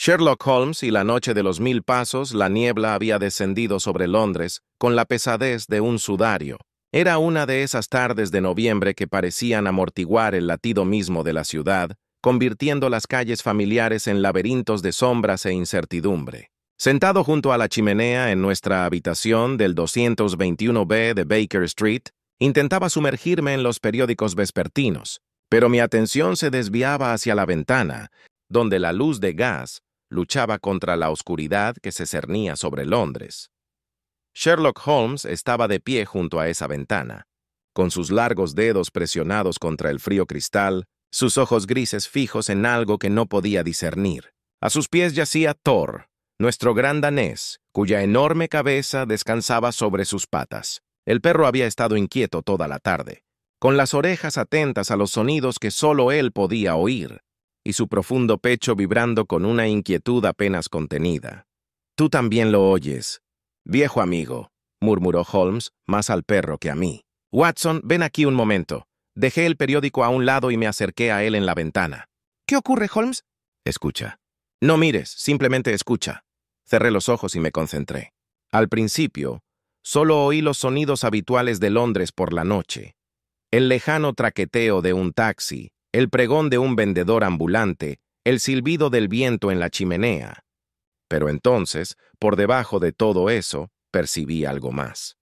Sherlock Holmes y la noche de los 1000 pasos, la niebla había descendido sobre Londres con la pesadez de un sudario. Era una de esas tardes de noviembre que parecían amortiguar el latido mismo de la ciudad, convirtiendo las calles familiares en laberintos de sombras e incertidumbre. Sentado junto a la chimenea en nuestra habitación del 221B de Baker Street, intentaba sumergirme en los periódicos vespertinos, pero mi atención se desviaba hacia la ventana, donde la luz de gas luchaba contra la oscuridad que se cernía sobre Londres. Sherlock Holmes estaba de pie junto a esa ventana, con sus largos dedos presionados contra el frío cristal, sus ojos grises fijos en algo que no podía discernir. A sus pies yacía Thor, nuestro gran danés, cuya enorme cabeza descansaba sobre sus patas. El perro había estado inquieto toda la tarde, con las orejas atentas a los sonidos que solo él podía oír, y su profundo pecho vibrando con una inquietud apenas contenida. «Tú también lo oyes, viejo amigo», murmuró Holmes, más al perro que a mí. «Watson, ven aquí un momento». Dejé el periódico a un lado y me acerqué a él en la ventana. «¿Qué ocurre, Holmes?» «Escucha». «No mires, simplemente escucha». Cerré los ojos y me concentré. Al principio, solo oí los sonidos habituales de Londres por la noche. El lejano traqueteo de un taxi, el pregón de un vendedor ambulante, el silbido del viento en la chimenea. Pero entonces, por debajo de todo eso, percibí algo más.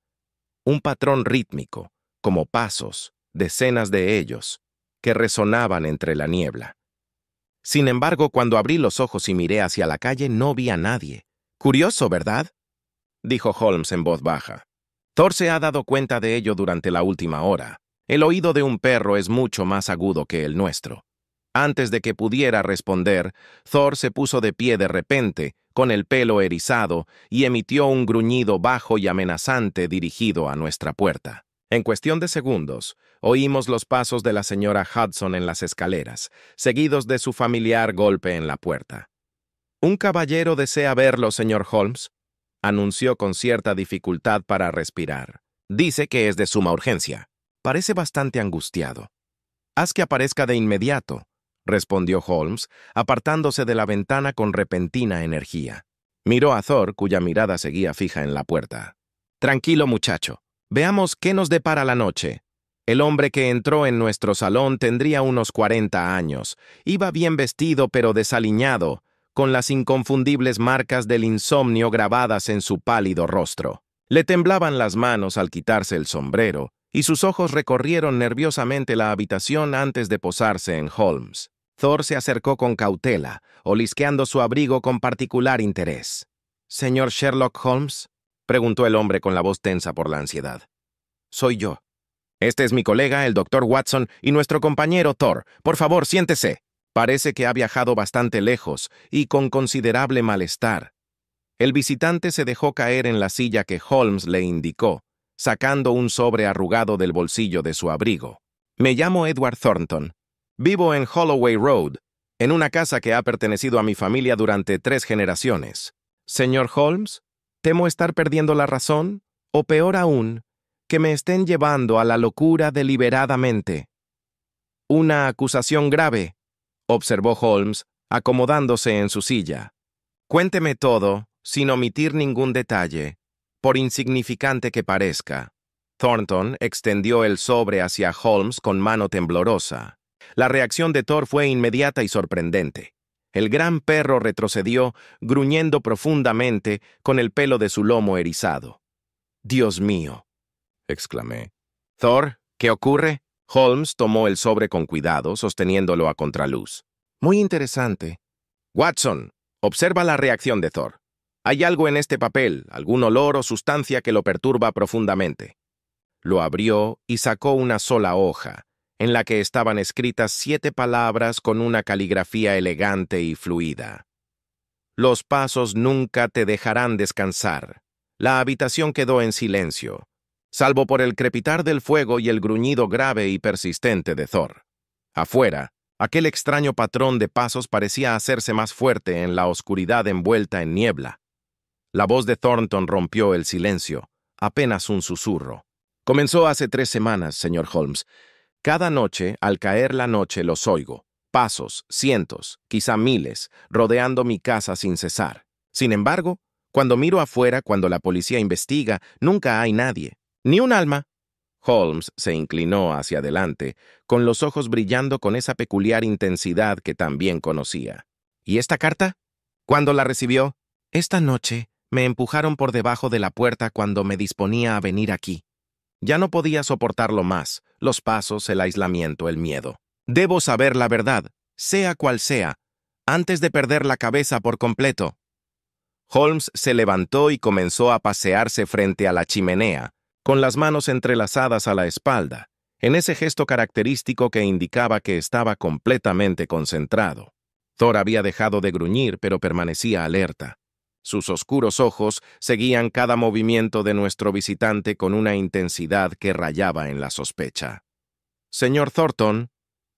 Un patrón rítmico, como pasos, decenas de ellos, que resonaban entre la niebla. Sin embargo, cuando abrí los ojos y miré hacia la calle, no vi a nadie. «Curioso, ¿verdad?», dijo Holmes en voz baja. «Thor se ha dado cuenta de ello durante la última hora. El oído de un perro es mucho más agudo que el nuestro». Antes de que pudiera responder, Thor se puso de pie de repente, con el pelo erizado, y emitió un gruñido bajo y amenazante dirigido a nuestra puerta. En cuestión de segundos, oímos los pasos de la señora Hudson en las escaleras, seguidos de su familiar golpe en la puerta. «Un caballero desea verlo, señor Holmes», anunció con cierta dificultad para respirar. «Dice que es de suma urgencia. Parece bastante angustiado». «Haz que aparezca de inmediato», respondió Holmes, apartándose de la ventana con repentina energía. Miró a Thor, cuya mirada seguía fija en la puerta. «Tranquilo, muchacho. Veamos qué nos depara la noche». El hombre que entró en nuestro salón tendría unos 40 años. Iba bien vestido pero desaliñado, con las inconfundibles marcas del insomnio grabadas en su pálido rostro. Le temblaban las manos al quitarse el sombrero, y sus ojos recorrieron nerviosamente la habitación antes de posarse en Holmes. Thor se acercó con cautela, olisqueando su abrigo con particular interés. «¿Señor Sherlock Holmes?», preguntó el hombre con la voz tensa por la ansiedad. «Soy yo. Este es mi colega, el Dr. Watson, y nuestro compañero Thor. Por favor, siéntese». Parece que ha viajado bastante lejos y con considerable malestar. El visitante se dejó caer en la silla que Holmes le indicó, sacando un sobre arrugado del bolsillo de su abrigo. «Me llamo Edward Thornton. Vivo en Holloway Road, en una casa que ha pertenecido a mi familia durante 3 generaciones. Señor Holmes, temo estar perdiendo la razón, o peor aún, que me estén llevando a la locura deliberadamente». «Una acusación grave», observó Holmes, acomodándose en su silla. «Cuénteme todo, sin omitir ningún detalle, por insignificante que parezca». Thornton extendió el sobre hacia Holmes con mano temblorosa. La reacción de Thor fue inmediata y sorprendente. El gran perro retrocedió, gruñendo profundamente, con el pelo de su lomo erizado. «Dios mío», exclamé. «Thor, ¿qué ocurre?» Holmes tomó el sobre con cuidado, sosteniéndolo a contraluz. «Muy interesante». «Watson, observa la reacción de Thor. Hay algo en este papel, algún olor o sustancia que lo perturba profundamente». Lo abrió y sacó una sola hoja, en la que estaban escritas 7 palabras con una caligrafía elegante y fluida. «Los pasos nunca te dejarán descansar». La habitación quedó en silencio, salvo por el crepitar del fuego y el gruñido grave y persistente de Thor. Afuera, aquel extraño patrón de pasos parecía hacerse más fuerte en la oscuridad envuelta en niebla. La voz de Thornton rompió el silencio, apenas un susurro. «Comenzó hace 3 semanas, señor Holmes. Cada noche, al caer la noche, los oigo. Pasos, cientos, quizá miles, rodeando mi casa sin cesar. Sin embargo, cuando miro afuera, cuando la policía investiga, nunca hay nadie. Ni un alma. Holmes se inclinó hacia adelante, con los ojos brillando con esa peculiar intensidad que también conocía. ¿Y esta carta? ¿Cuándo la recibió? Esta noche me empujaron por debajo de la puerta cuando me disponía a venir aquí. Ya no podía soportarlo más, los pasos, el aislamiento, el miedo. Debo saber la verdad, sea cual sea, antes de perder la cabeza por completo. Holmes se levantó y comenzó a pasearse frente a la chimenea, con las manos entrelazadas a la espalda, en ese gesto característico que indicaba que estaba completamente concentrado. Thor había dejado de gruñir, pero permanecía alerta. Sus oscuros ojos seguían cada movimiento de nuestro visitante con una intensidad que rayaba en la sospecha. «Señor Thornton»,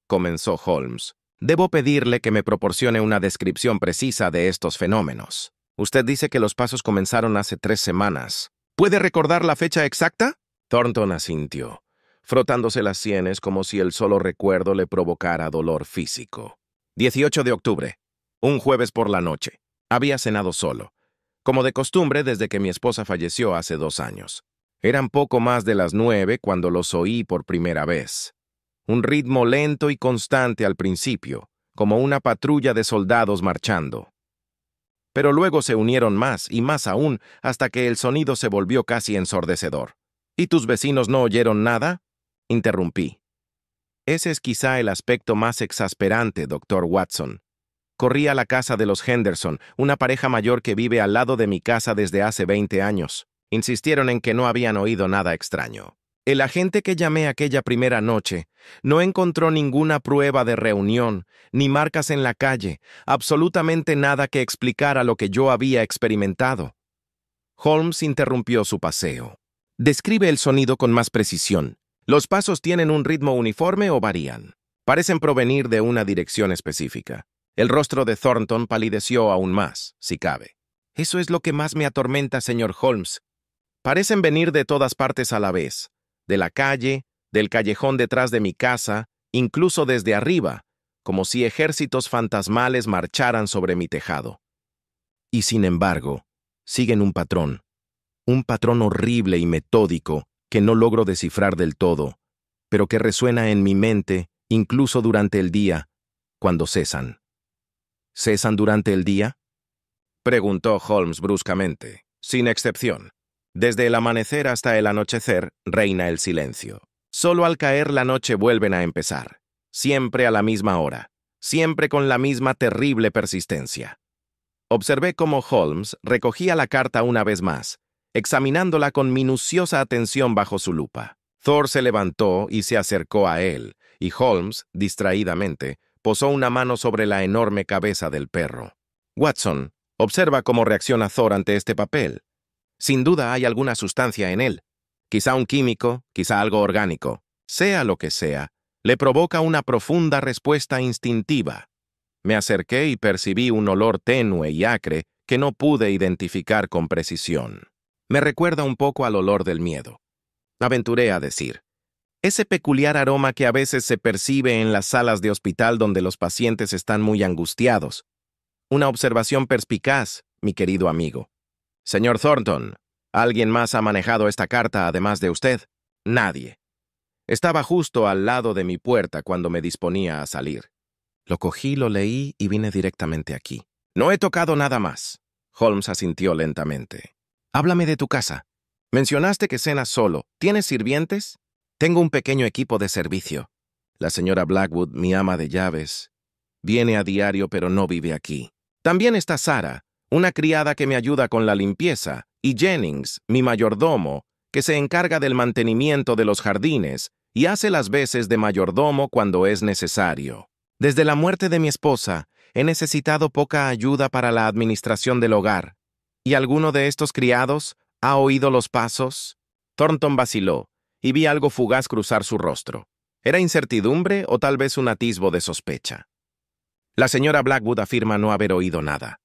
comenzó Holmes, «debo pedirle que me proporcione una descripción precisa de estos fenómenos. Usted dice que los pasos comenzaron hace 3 semanas. ¿Puede recordar la fecha exacta?» Thornton asintió, frotándose las sienes como si el solo recuerdo le provocara dolor físico. 18 de octubre, un jueves por la noche. Había cenado solo, como de costumbre desde que mi esposa falleció hace 2 años. Eran poco más de las 9 cuando los oí por primera vez. Un ritmo lento y constante al principio, como una patrulla de soldados marchando. Pero luego se unieron más y más aún hasta que el sonido se volvió casi ensordecedor. ¿Y tus vecinos no oyeron nada?, interrumpí. Ese es quizá el aspecto más exasperante, Dr. Watson. Corrí a la casa de los Henderson, una pareja mayor que vive al lado de mi casa desde hace 20 años. Insistieron en que no habían oído nada extraño. El agente que llamé aquella primera noche no encontró ninguna prueba de reunión, ni marcas en la calle, absolutamente nada que explicara lo que yo había experimentado. Holmes interrumpió su paseo. Describe el sonido con más precisión. ¿Los pasos tienen un ritmo uniforme o varían? Parecen provenir de una dirección específica. El rostro de Thornton palideció aún más, si cabe. Eso es lo que más me atormenta, señor Holmes. Parecen venir de todas partes a la vez. De la calle, del callejón detrás de mi casa, incluso desde arriba, como si ejércitos fantasmales marcharan sobre mi tejado. Y sin embargo, siguen un patrón horrible y metódico que no logro descifrar del todo, pero que resuena en mi mente incluso durante el día, cuando cesan. ¿Cesan durante el día?, preguntó Holmes bruscamente, sin excepción. Desde el amanecer hasta el anochecer reina el silencio. Solo al caer la noche vuelven a empezar, siempre a la misma hora, siempre con la misma terrible persistencia. Observé cómo Holmes recogía la carta una vez más, examinándola con minuciosa atención bajo su lupa. Thor se levantó y se acercó a él, y Holmes, distraídamente, posó una mano sobre la enorme cabeza del perro. «Watson, observa cómo reacciona Thor ante este papel. Sin duda hay alguna sustancia en él. Quizá un químico, quizá algo orgánico. Sea lo que sea, le provoca una profunda respuesta instintiva». Me acerqué y percibí un olor tenue y acre que no pude identificar con precisión. Me recuerda un poco al olor del miedo. Aventuré a decir. Ese peculiar aroma que a veces se percibe en las salas de hospital donde los pacientes están muy angustiados. Una observación perspicaz, mi querido amigo. Señor Thornton, ¿alguien más ha manejado esta carta además de usted? Nadie. Estaba justo al lado de mi puerta cuando me disponía a salir. Lo cogí, lo leí y vine directamente aquí. No he tocado nada más. Holmes asintió lentamente. Háblame de tu casa. Mencionaste que cenas solo. ¿Tienes sirvientes? Tengo un pequeño equipo de servicio. La señora Blackwood, mi ama de llaves, viene a diario pero no vive aquí. También está Sarah, una criada que me ayuda con la limpieza, y Jennings, mi mayordomo, que se encarga del mantenimiento de los jardines y hace las veces de mayordomo cuando es necesario. Desde la muerte de mi esposa, he necesitado poca ayuda para la administración del hogar. ¿Y alguno de estos criados ha oído los pasos? Thornton vaciló, y vi algo fugaz cruzar su rostro. ¿Era incertidumbre o tal vez un atisbo de sospecha? La señora Blackwood afirma no haber oído nada.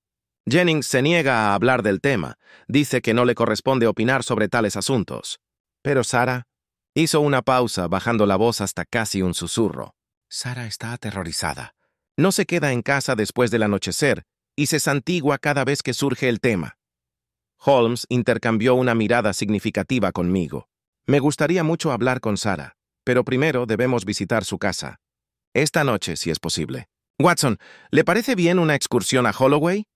Jennings se niega a hablar del tema, dice que no le corresponde opinar sobre tales asuntos. Pero Sarah hizo una pausa, bajando la voz hasta casi un susurro. Sarah está aterrorizada. No se queda en casa después del anochecer y se santigua cada vez que surge el tema. Holmes intercambió una mirada significativa conmigo. Me gustaría mucho hablar con Sarah, pero primero debemos visitar su casa. Esta noche, si es posible. Watson, ¿le parece bien una excursión a Holloway?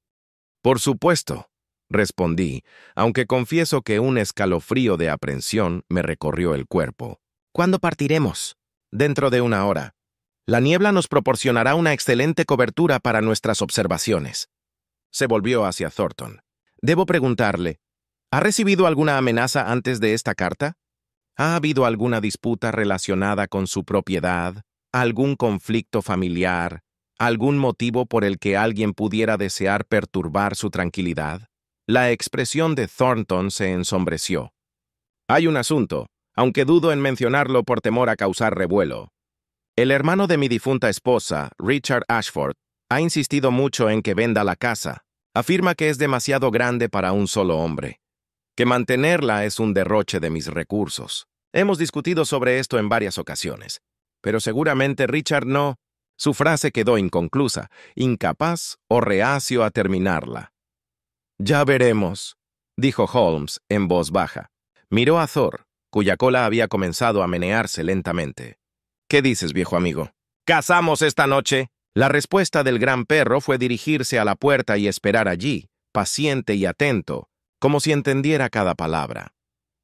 Por supuesto, respondí, aunque confieso que un escalofrío de aprensión me recorrió el cuerpo. ¿Cuándo partiremos? Dentro de 1 hora. La niebla nos proporcionará una excelente cobertura para nuestras observaciones. Se volvió hacia Thornton. Debo preguntarle, ¿ha recibido alguna amenaza antes de esta carta? ¿Ha habido alguna disputa relacionada con su propiedad? ¿Algún conflicto familiar? ¿Algún motivo por el que alguien pudiera desear perturbar su tranquilidad? La expresión de Thornton se ensombreció. Hay un asunto, aunque dudo en mencionarlo por temor a causar revuelo. El hermano de mi difunta esposa, Richard Ashford, ha insistido mucho en que venda la casa. Afirma que es demasiado grande para un solo hombre, que mantenerla es un derroche de mis recursos. Hemos discutido sobre esto en varias ocasiones, pero seguramente Richard no. Su frase quedó inconclusa, incapaz o reacio a terminarla. Ya veremos, dijo Holmes en voz baja. Miró a Thor, cuya cola había comenzado a menearse lentamente. ¿Qué dices, viejo amigo? ¿Cazamos esta noche? La respuesta del gran perro fue dirigirse a la puerta y esperar allí, paciente y atento, como si entendiera cada palabra.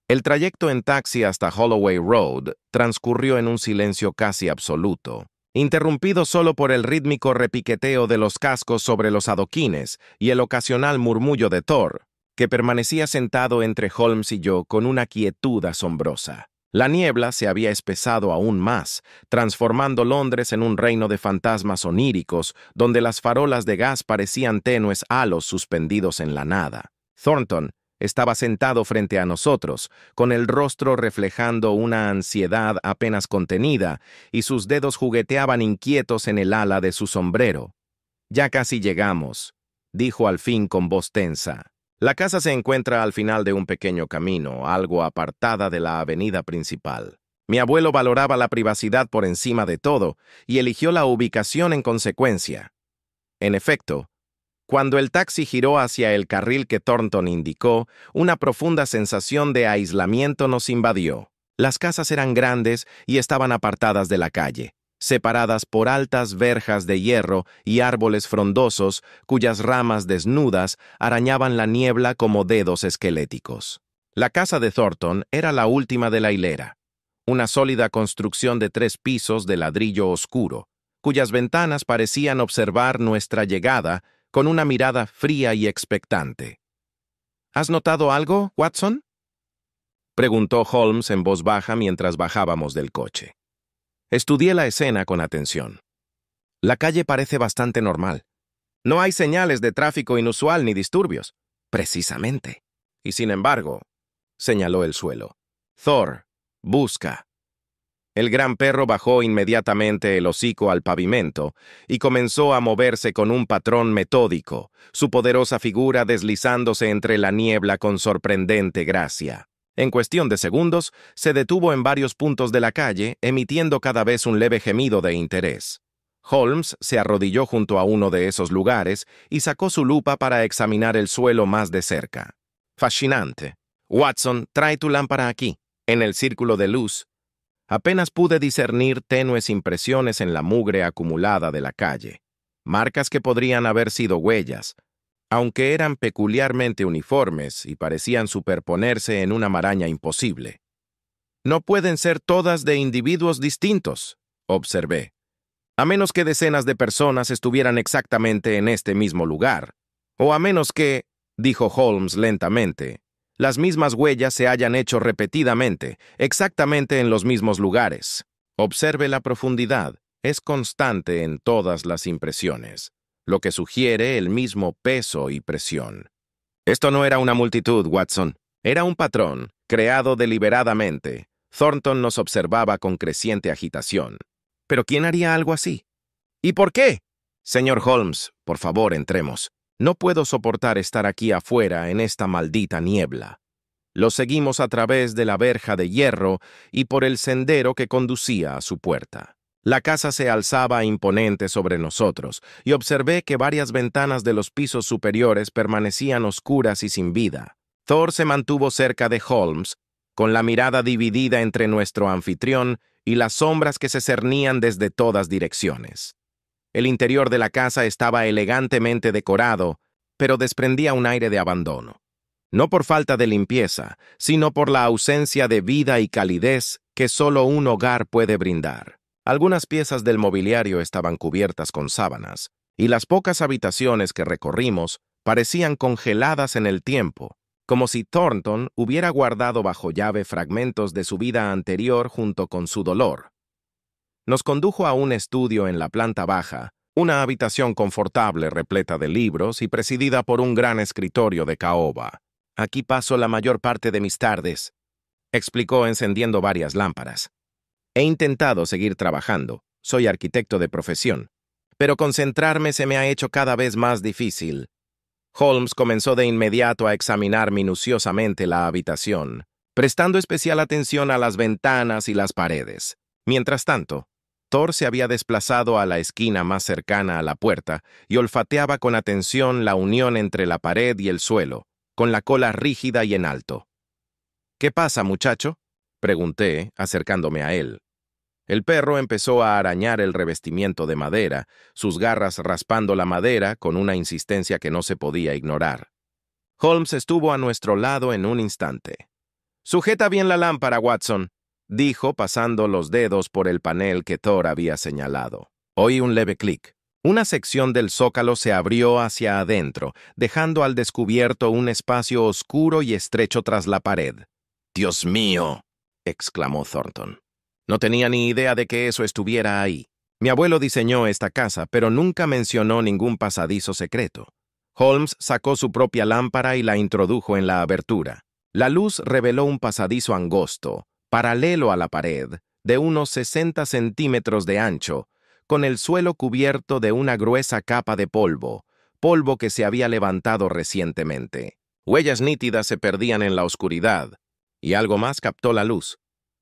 El trayecto en taxi hasta Holloway Road transcurrió en un silencio casi absoluto, interrumpido solo por el rítmico repiqueteo de los cascos sobre los adoquines y el ocasional murmullo de Thor, que permanecía sentado entre Holmes y yo con una quietud asombrosa. La niebla se había espesado aún más, transformando Londres en un reino de fantasmas oníricos, donde las farolas de gas parecían tenues halos suspendidos en la nada. Thornton estaba sentado frente a nosotros, con el rostro reflejando una ansiedad apenas contenida, y sus dedos jugueteaban inquietos en el ala de su sombrero. «Ya casi llegamos», dijo al fin con voz tensa. La casa se encuentra al final de un pequeño camino, algo apartada de la avenida principal. Mi abuelo valoraba la privacidad por encima de todo y eligió la ubicación en consecuencia. En efecto, cuando el taxi giró hacia el carril que Thornton indicó, una profunda sensación de aislamiento nos invadió. Las casas eran grandes y estaban apartadas de la calle, separadas por altas verjas de hierro y árboles frondosos cuyas ramas desnudas arañaban la niebla como dedos esqueléticos. La casa de Thornton era la última de la hilera, una sólida construcción de 3 pisos de ladrillo oscuro, cuyas ventanas parecían observar nuestra llegada con una mirada fría y expectante. ¿Has notado algo, Watson?, preguntó Holmes en voz baja mientras bajábamos del coche. Estudié la escena con atención. La calle parece bastante normal. No hay señales de tráfico inusual ni disturbios. Precisamente. Y sin embargo, señaló el suelo. Thor, busca. El gran perro bajó inmediatamente el hocico al pavimento y comenzó a moverse con un patrón metódico, su poderosa figura deslizándose entre la niebla con sorprendente gracia. En cuestión de segundos, se detuvo en varios puntos de la calle, emitiendo cada vez un leve gemido de interés. Holmes se arrodilló junto a uno de esos lugares y sacó su lupa para examinar el suelo más de cerca. Fascinante. Watson, trae tu lámpara aquí. En el círculo de luz, apenas pude discernir tenues impresiones en la mugre acumulada de la calle, marcas que podrían haber sido huellas, aunque eran peculiarmente uniformes y parecían superponerse en una maraña imposible. No pueden ser todas de individuos distintos, observé, a menos que decenas de personas estuvieran exactamente en este mismo lugar, o a menos que, dijo Holmes lentamente, las mismas huellas se hayan hecho repetidamente, exactamente en los mismos lugares. Observe la profundidad, es constante en todas las impresiones, lo que sugiere el mismo peso y presión. Esto no era una multitud, Watson. Era un patrón, creado deliberadamente. Thornton nos observaba con creciente agitación. ¿Pero quién haría algo así? ¿Y por qué? Señor Holmes, por favor, entremos. No puedo soportar estar aquí afuera en esta maldita niebla. Lo seguimos a través de la verja de hierro y por el sendero que conducía a su puerta. La casa se alzaba imponente sobre nosotros, y observé que varias ventanas de los pisos superiores permanecían oscuras y sin vida. Thor se mantuvo cerca de Holmes, con la mirada dividida entre nuestro anfitrión y las sombras que se cernían desde todas direcciones. El interior de la casa estaba elegantemente decorado, pero desprendía un aire de abandono. No por falta de limpieza, sino por la ausencia de vida y calidez que solo un hogar puede brindar. Algunas piezas del mobiliario estaban cubiertas con sábanas, y las pocas habitaciones que recorrimos parecían congeladas en el tiempo, como si Thornton hubiera guardado bajo llave fragmentos de su vida anterior junto con su dolor. Nos condujo a un estudio en la planta baja, una habitación confortable repleta de libros y presidida por un gran escritorio de caoba. «Aquí paso la mayor parte de mis tardes», explicó encendiendo varias lámparas. «He intentado seguir trabajando, soy arquitecto de profesión, pero concentrarme se me ha hecho cada vez más difícil». Holmes comenzó de inmediato a examinar minuciosamente la habitación, prestando especial atención a las ventanas y las paredes. Mientras tanto, Thor se había desplazado a la esquina más cercana a la puerta y olfateaba con atención la unión entre la pared y el suelo, con la cola rígida y en alto. «¿Qué pasa, muchacho?», pregunté, acercándome a él. El perro empezó a arañar el revestimiento de madera, sus garras raspando la madera con una insistencia que no se podía ignorar. Holmes estuvo a nuestro lado en un instante. «Sujeta bien la lámpara, Watson», dijo pasando los dedos por el panel que Thor había señalado. Oí un leve clic. Una sección del zócalo se abrió hacia adentro, dejando al descubierto un espacio oscuro y estrecho tras la pared. «¡Dios mío!», exclamó Thornton. No tenía ni idea de que eso estuviera ahí. Mi abuelo diseñó esta casa, pero nunca mencionó ningún pasadizo secreto. Holmes sacó su propia lámpara y la introdujo en la abertura. La luz reveló un pasadizo angosto, paralelo a la pared, de unos 60 centímetros de ancho, con el suelo cubierto de una gruesa capa de polvo que se había levantado recientemente. Huellas nítidas se perdían en la oscuridad, y algo más captó la luz.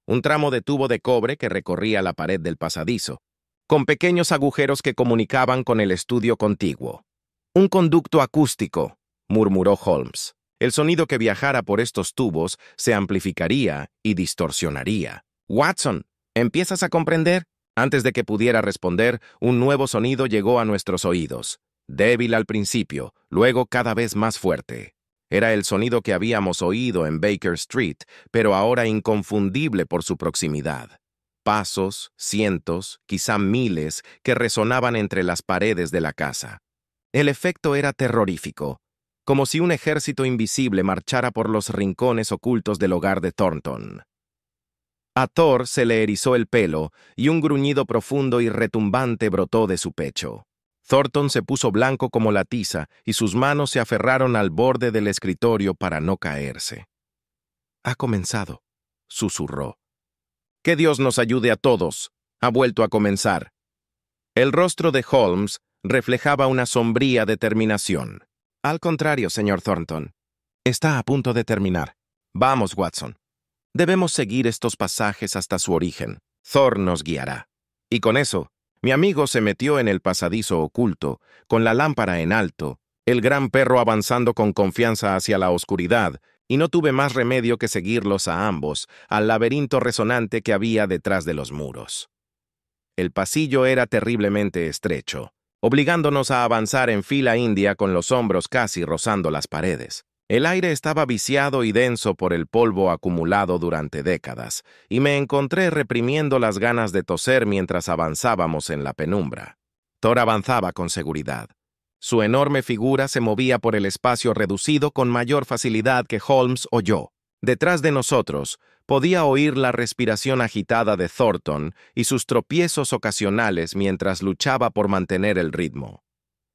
Un tramo de tubo de cobre que recorría la pared del pasadizo, con pequeños agujeros que comunicaban con el estudio contiguo. «Un conducto acústico», murmuró Holmes. «El sonido que viajara por estos tubos se amplificaría y distorsionaría». «Watson, ¿empiezas a comprender?». Antes de que pudiera responder, un nuevo sonido llegó a nuestros oídos. Débil al principio, luego cada vez más fuerte. Era el sonido que habíamos oído en Baker Street, pero ahora inconfundible por su proximidad. Pasos, cientos, quizá miles, que resonaban entre las paredes de la casa. El efecto era terrorífico, como si un ejército invisible marchara por los rincones ocultos del hogar de Thornton. A Thor se le erizó el pelo y un gruñido profundo y retumbante brotó de su pecho. Thornton se puso blanco como la tiza y sus manos se aferraron al borde del escritorio para no caerse. «Ha comenzado», susurró. «Que Dios nos ayude a todos. Ha vuelto a comenzar». El rostro de Holmes reflejaba una sombría determinación. «Al contrario, señor Thornton. Está a punto de terminar. Vamos, Watson. Debemos seguir estos pasajes hasta su origen. Thor nos guiará». Y con eso, mi amigo se metió en el pasadizo oculto, con la lámpara en alto, el gran perro avanzando con confianza hacia la oscuridad, y no tuve más remedio que seguirlos a ambos, al laberinto resonante que había detrás de los muros. El pasillo era terriblemente estrecho, obligándonos a avanzar en fila india con los hombros casi rozando las paredes. El aire estaba viciado y denso por el polvo acumulado durante décadas, y me encontré reprimiendo las ganas de toser mientras avanzábamos en la penumbra. Thor avanzaba con seguridad. Su enorme figura se movía por el espacio reducido con mayor facilidad que Holmes o yo. Detrás de nosotros, podía oír la respiración agitada de Thornton y sus tropiezos ocasionales mientras luchaba por mantener el ritmo.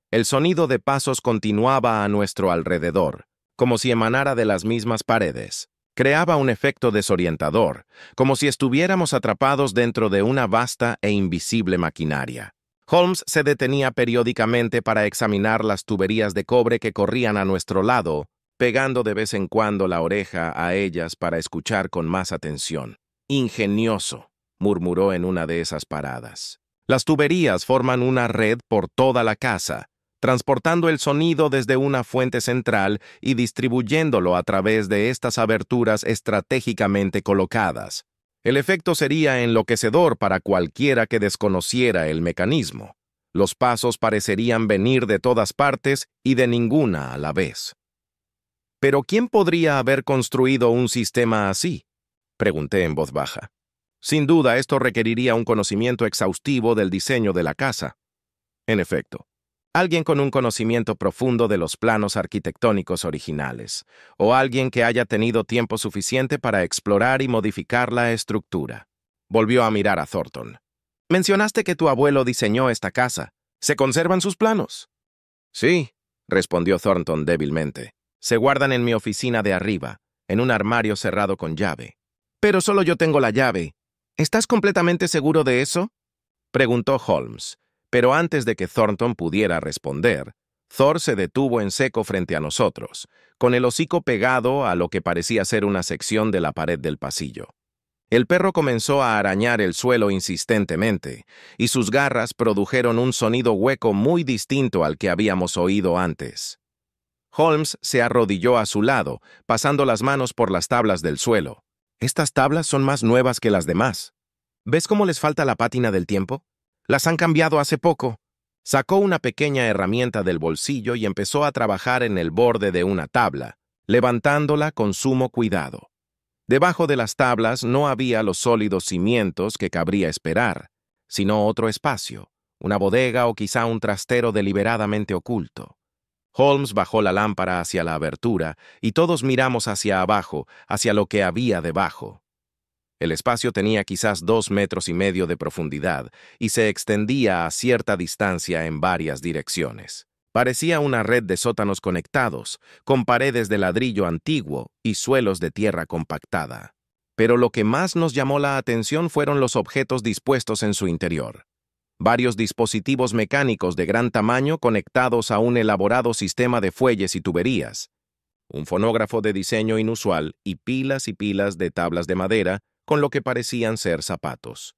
El sonido de pasos continuaba a nuestro alrededor, como si emanara de las mismas paredes. Creaba un efecto desorientador, como si estuviéramos atrapados dentro de una vasta e invisible maquinaria. Holmes se detenía periódicamente para examinar las tuberías de cobre que corrían a nuestro lado, pegando de vez en cuando la oreja a ellas para escuchar con más atención. «Ingenioso», murmuró en una de esas paradas. Las tuberías forman una red por toda la casa, transportando el sonido desde una fuente central y distribuyéndolo a través de estas aberturas estratégicamente colocadas. El efecto sería enloquecedor para cualquiera que desconociera el mecanismo. Los pasos parecerían venir de todas partes y de ninguna a la vez. ¿Pero quién podría haber construido un sistema así?, pregunté en voz baja. Sin duda, esto requeriría un conocimiento exhaustivo del diseño de la casa. En efecto, alguien con un conocimiento profundo de los planos arquitectónicos originales, o alguien que haya tenido tiempo suficiente para explorar y modificar la estructura. Volvió a mirar a Thornton. Mencionaste que tu abuelo diseñó esta casa. ¿Se conservan sus planos? Sí, respondió Thornton débilmente. Se guardan en mi oficina de arriba, en un armario cerrado con llave. Pero solo yo tengo la llave. ¿Estás completamente seguro de eso?, preguntó Holmes. Pero antes de que Thornton pudiera responder, Thor se detuvo en seco frente a nosotros, con el hocico pegado a lo que parecía ser una sección de la pared del pasillo. El perro comenzó a arañar el suelo insistentemente, y sus garras produjeron un sonido hueco muy distinto al que habíamos oído antes. Holmes se arrodilló a su lado, pasando las manos por las tablas del suelo. Estas tablas son más nuevas que las demás. ¿Ves cómo les falta la pátina del tiempo? Las han cambiado hace poco. Sacó una pequeña herramienta del bolsillo y empezó a trabajar en el borde de una tabla, levantándola con sumo cuidado. Debajo de las tablas no había los sólidos cimientos que cabría esperar, sino otro espacio, una bodega o quizá un trastero deliberadamente oculto. Holmes bajó la lámpara hacia la abertura y todos miramos hacia abajo, hacia lo que había debajo. El espacio tenía quizás 2,5 metros de profundidad y se extendía a cierta distancia en varias direcciones. Parecía una red de sótanos conectados, con paredes de ladrillo antiguo y suelos de tierra compactada. Pero lo que más nos llamó la atención fueron los objetos dispuestos en su interior. Varios dispositivos mecánicos de gran tamaño conectados a un elaborado sistema de fuelles y tuberías, un fonógrafo de diseño inusual y pilas de tablas de madera con lo que parecían ser zapatos.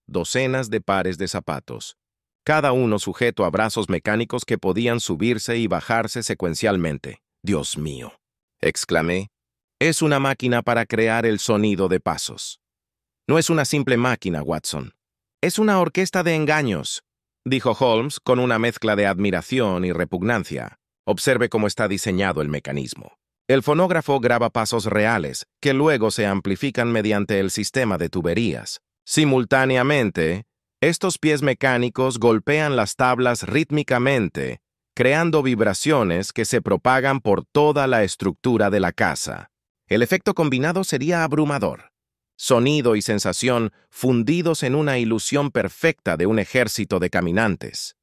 Docenas de pares de zapatos, cada uno sujeto a brazos mecánicos que podían subirse y bajarse secuencialmente. «Dios mío», exclamé, «es una máquina para crear el sonido de pasos». «No es una simple máquina, Watson. Es una orquesta de engaños», dijo Holmes con una mezcla de admiración y repugnancia. «Observe cómo está diseñado el mecanismo. El fonógrafo graba pasos reales, que luego se amplifican mediante el sistema de tuberías. Simultáneamente, estos pies mecánicos golpean las tablas rítmicamente, creando vibraciones que se propagan por toda la estructura de la casa. El efecto combinado sería abrumador. Sonido y sensación fundidos en una ilusión perfecta de un ejército de caminantes.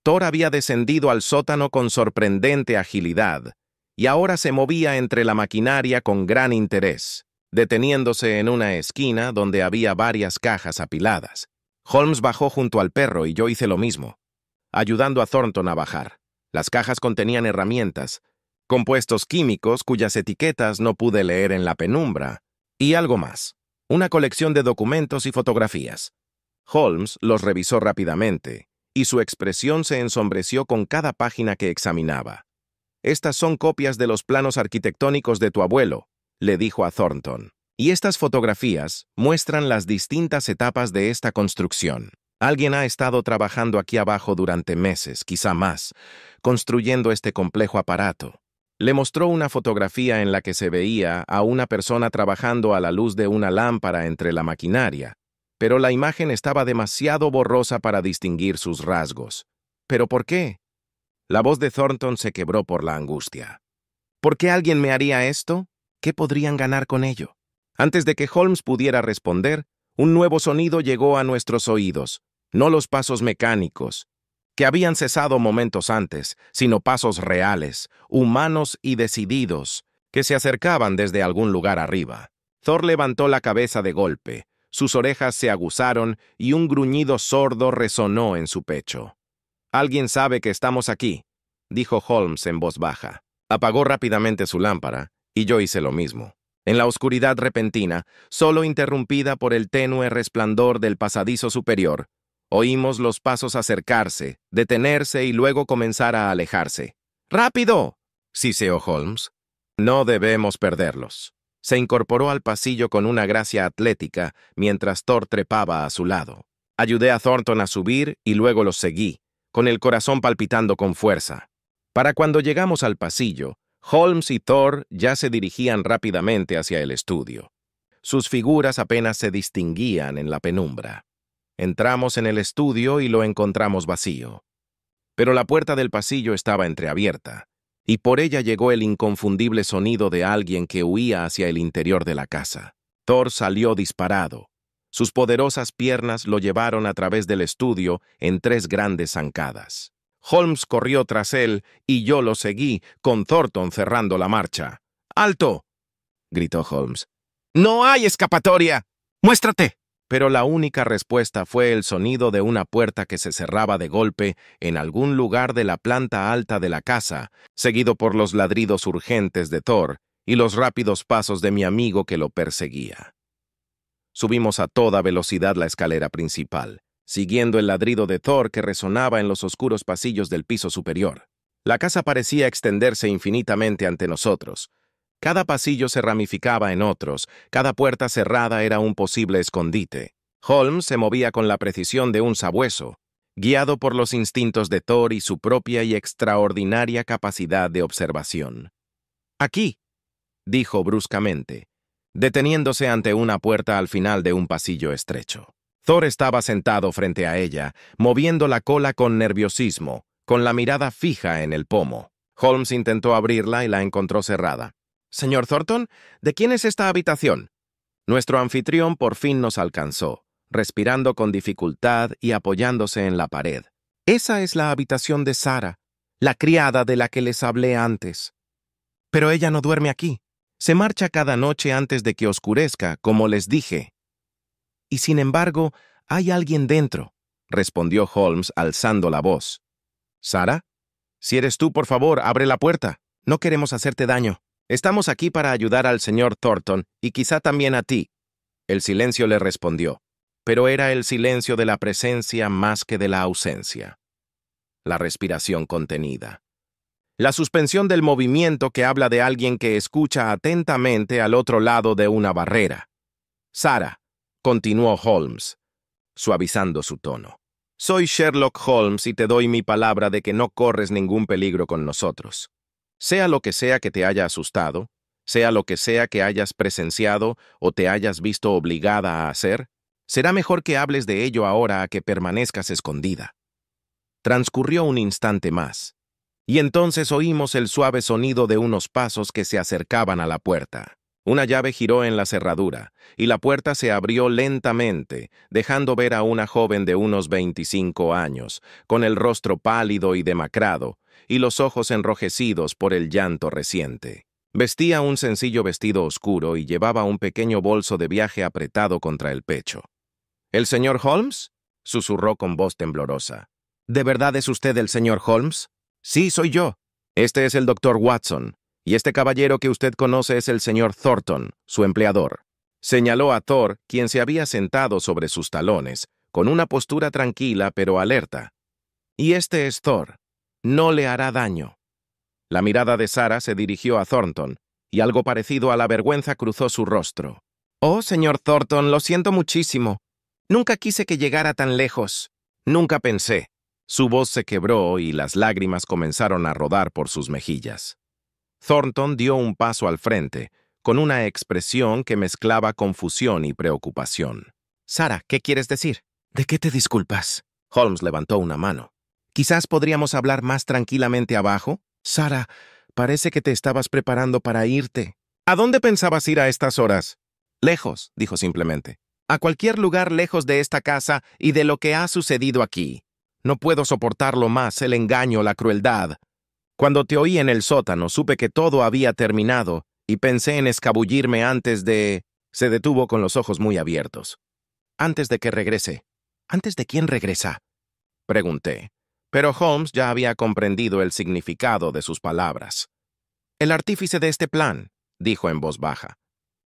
Thor había descendido al sótano con sorprendente agilidad, y ahora se movía entre la maquinaria con gran interés, deteniéndose en una esquina donde había varias cajas apiladas. Holmes bajó junto al perro y yo hice lo mismo, ayudando a Thornton a bajar. Las cajas contenían herramientas, compuestos químicos cuyas etiquetas no pude leer en la penumbra, y algo más, una colección de documentos y fotografías. Holmes los revisó rápidamente, y su expresión se ensombreció con cada página que examinaba. «Estas son copias de los planos arquitectónicos de tu abuelo», le dijo a Thornton. «Y estas fotografías muestran las distintas etapas de esta construcción. Alguien ha estado trabajando aquí abajo durante meses, quizá más, construyendo este complejo aparato». Le mostró una fotografía en la que se veía a una persona trabajando a la luz de una lámpara entre la maquinaria, pero la imagen estaba demasiado borrosa para distinguir sus rasgos. ¿Pero por qué? La voz de Thornton se quebró por la angustia. ¿Por qué alguien me haría esto? ¿Qué podrían ganar con ello? Antes de que Holmes pudiera responder, un nuevo sonido llegó a nuestros oídos, no los pasos mecánicos, que habían cesado momentos antes, sino pasos reales, humanos y decididos, que se acercaban desde algún lugar arriba. Thor levantó la cabeza de golpe, sus orejas se aguzaron y un gruñido sordo resonó en su pecho. «Alguien sabe que estamos aquí», dijo Holmes en voz baja. Apagó rápidamente su lámpara, y yo hice lo mismo. En la oscuridad repentina, solo interrumpida por el tenue resplandor del pasadizo superior, oímos los pasos acercarse, detenerse y luego comenzar a alejarse. ¡Rápido!, siseó Holmes. No debemos perderlos. Se incorporó al pasillo con una gracia atlética mientras Thor trepaba a su lado. Ayudé a Thornton a subir y luego los seguí, con el corazón palpitando con fuerza. Para cuando llegamos al pasillo, Holmes y Thor ya se dirigían rápidamente hacia el estudio. Sus figuras apenas se distinguían en la penumbra. Entramos en el estudio y lo encontramos vacío. Pero la puerta del pasillo estaba entreabierta, y por ella llegó el inconfundible sonido de alguien que huía hacia el interior de la casa. Thor salió disparado. Sus poderosas piernas lo llevaron a través del estudio en 3 grandes zancadas. Holmes corrió tras él y yo lo seguí, con Thornton cerrando la marcha. ¡Alto!, gritó Holmes. ¡No hay escapatoria! ¡Muéstrate! Pero la única respuesta fue el sonido de una puerta que se cerraba de golpe en algún lugar de la planta alta de la casa, seguido por los ladridos urgentes de Thor y los rápidos pasos de mi amigo que lo perseguía. Subimos a toda velocidad la escalera principal, siguiendo el ladrido de Thor que resonaba en los oscuros pasillos del piso superior. La casa parecía extenderse infinitamente ante nosotros. Cada pasillo se ramificaba en otros, cada puerta cerrada era un posible escondite. Holmes se movía con la precisión de un sabueso, guiado por los instintos de Thor y su propia y extraordinaria capacidad de observación. «Aquí», dijo bruscamente, deteniéndose ante una puerta al final de un pasillo estrecho. Thor estaba sentado frente a ella, moviendo la cola con nerviosismo, con la mirada fija en el pomo. Holmes intentó abrirla y la encontró cerrada. «Señor Thornton, ¿de quién es esta habitación?» Nuestro anfitrión por fin nos alcanzó, respirando con dificultad y apoyándose en la pared. «Esa es la habitación de Sarah, la criada de la que les hablé antes. Pero ella no duerme aquí. Se marcha cada noche antes de que oscurezca, como les dije». «Y sin embargo, hay alguien dentro», respondió Holmes alzando la voz. «¿Sarah? Si eres tú, por favor, abre la puerta. No queremos hacerte daño. Estamos aquí para ayudar al señor Thornton y quizá también a ti». El silencio le respondió, pero era el silencio de la presencia más que de la ausencia. La respiración contenida. La suspensión del movimiento que habla de alguien que escucha atentamente al otro lado de una barrera. «Sarah», continuó Holmes, suavizando su tono. «Soy Sherlock Holmes y te doy mi palabra de que no corres ningún peligro con nosotros. Sea lo que sea que te haya asustado, sea lo que sea que hayas presenciado o te hayas visto obligada a hacer, será mejor que hables de ello ahora a que permanezcas escondida». Transcurrió un instante más, y entonces oímos el suave sonido de unos pasos que se acercaban a la puerta. Una llave giró en la cerradura, y la puerta se abrió lentamente, dejando ver a una joven de unos 25 años, con el rostro pálido y demacrado, y los ojos enrojecidos por el llanto reciente. Vestía un sencillo vestido oscuro y llevaba un pequeño bolso de viaje apretado contra el pecho. «¿El señor Holmes?», susurró con voz temblorosa. «¿De verdad es usted el señor Holmes?». «Sí, soy yo. Este es el doctor Watson, y este caballero que usted conoce es el señor Thornton, su empleador». Señaló a Thor, quien se había sentado sobre sus talones, con una postura tranquila pero alerta. «Y este es Thor. No le hará daño». La mirada de Sarah se dirigió a Thornton, y algo parecido a la vergüenza cruzó su rostro. «Oh, señor Thornton, lo siento muchísimo. Nunca quise que llegara tan lejos. Nunca pensé». Su voz se quebró y las lágrimas comenzaron a rodar por sus mejillas. Thornton dio un paso al frente, con una expresión que mezclaba confusión y preocupación. «Sarah, ¿qué quieres decir? ¿De qué te disculpas?» Holmes levantó una mano. «Quizás podríamos hablar más tranquilamente abajo. Sarah, parece que te estabas preparando para irte». «¿A dónde pensabas ir a estas horas?» «Lejos», dijo simplemente. «A cualquier lugar lejos de esta casa y de lo que ha sucedido aquí. No puedo soportarlo más, el engaño, la crueldad. Cuando te oí en el sótano, supe que todo había terminado y pensé en escabullirme antes de...». Se detuvo con los ojos muy abiertos. «Antes de que regrese». «¿Antes de quién regresa?», pregunté. Pero Holmes ya había comprendido el significado de sus palabras. «El artífice de este plan», dijo en voz baja.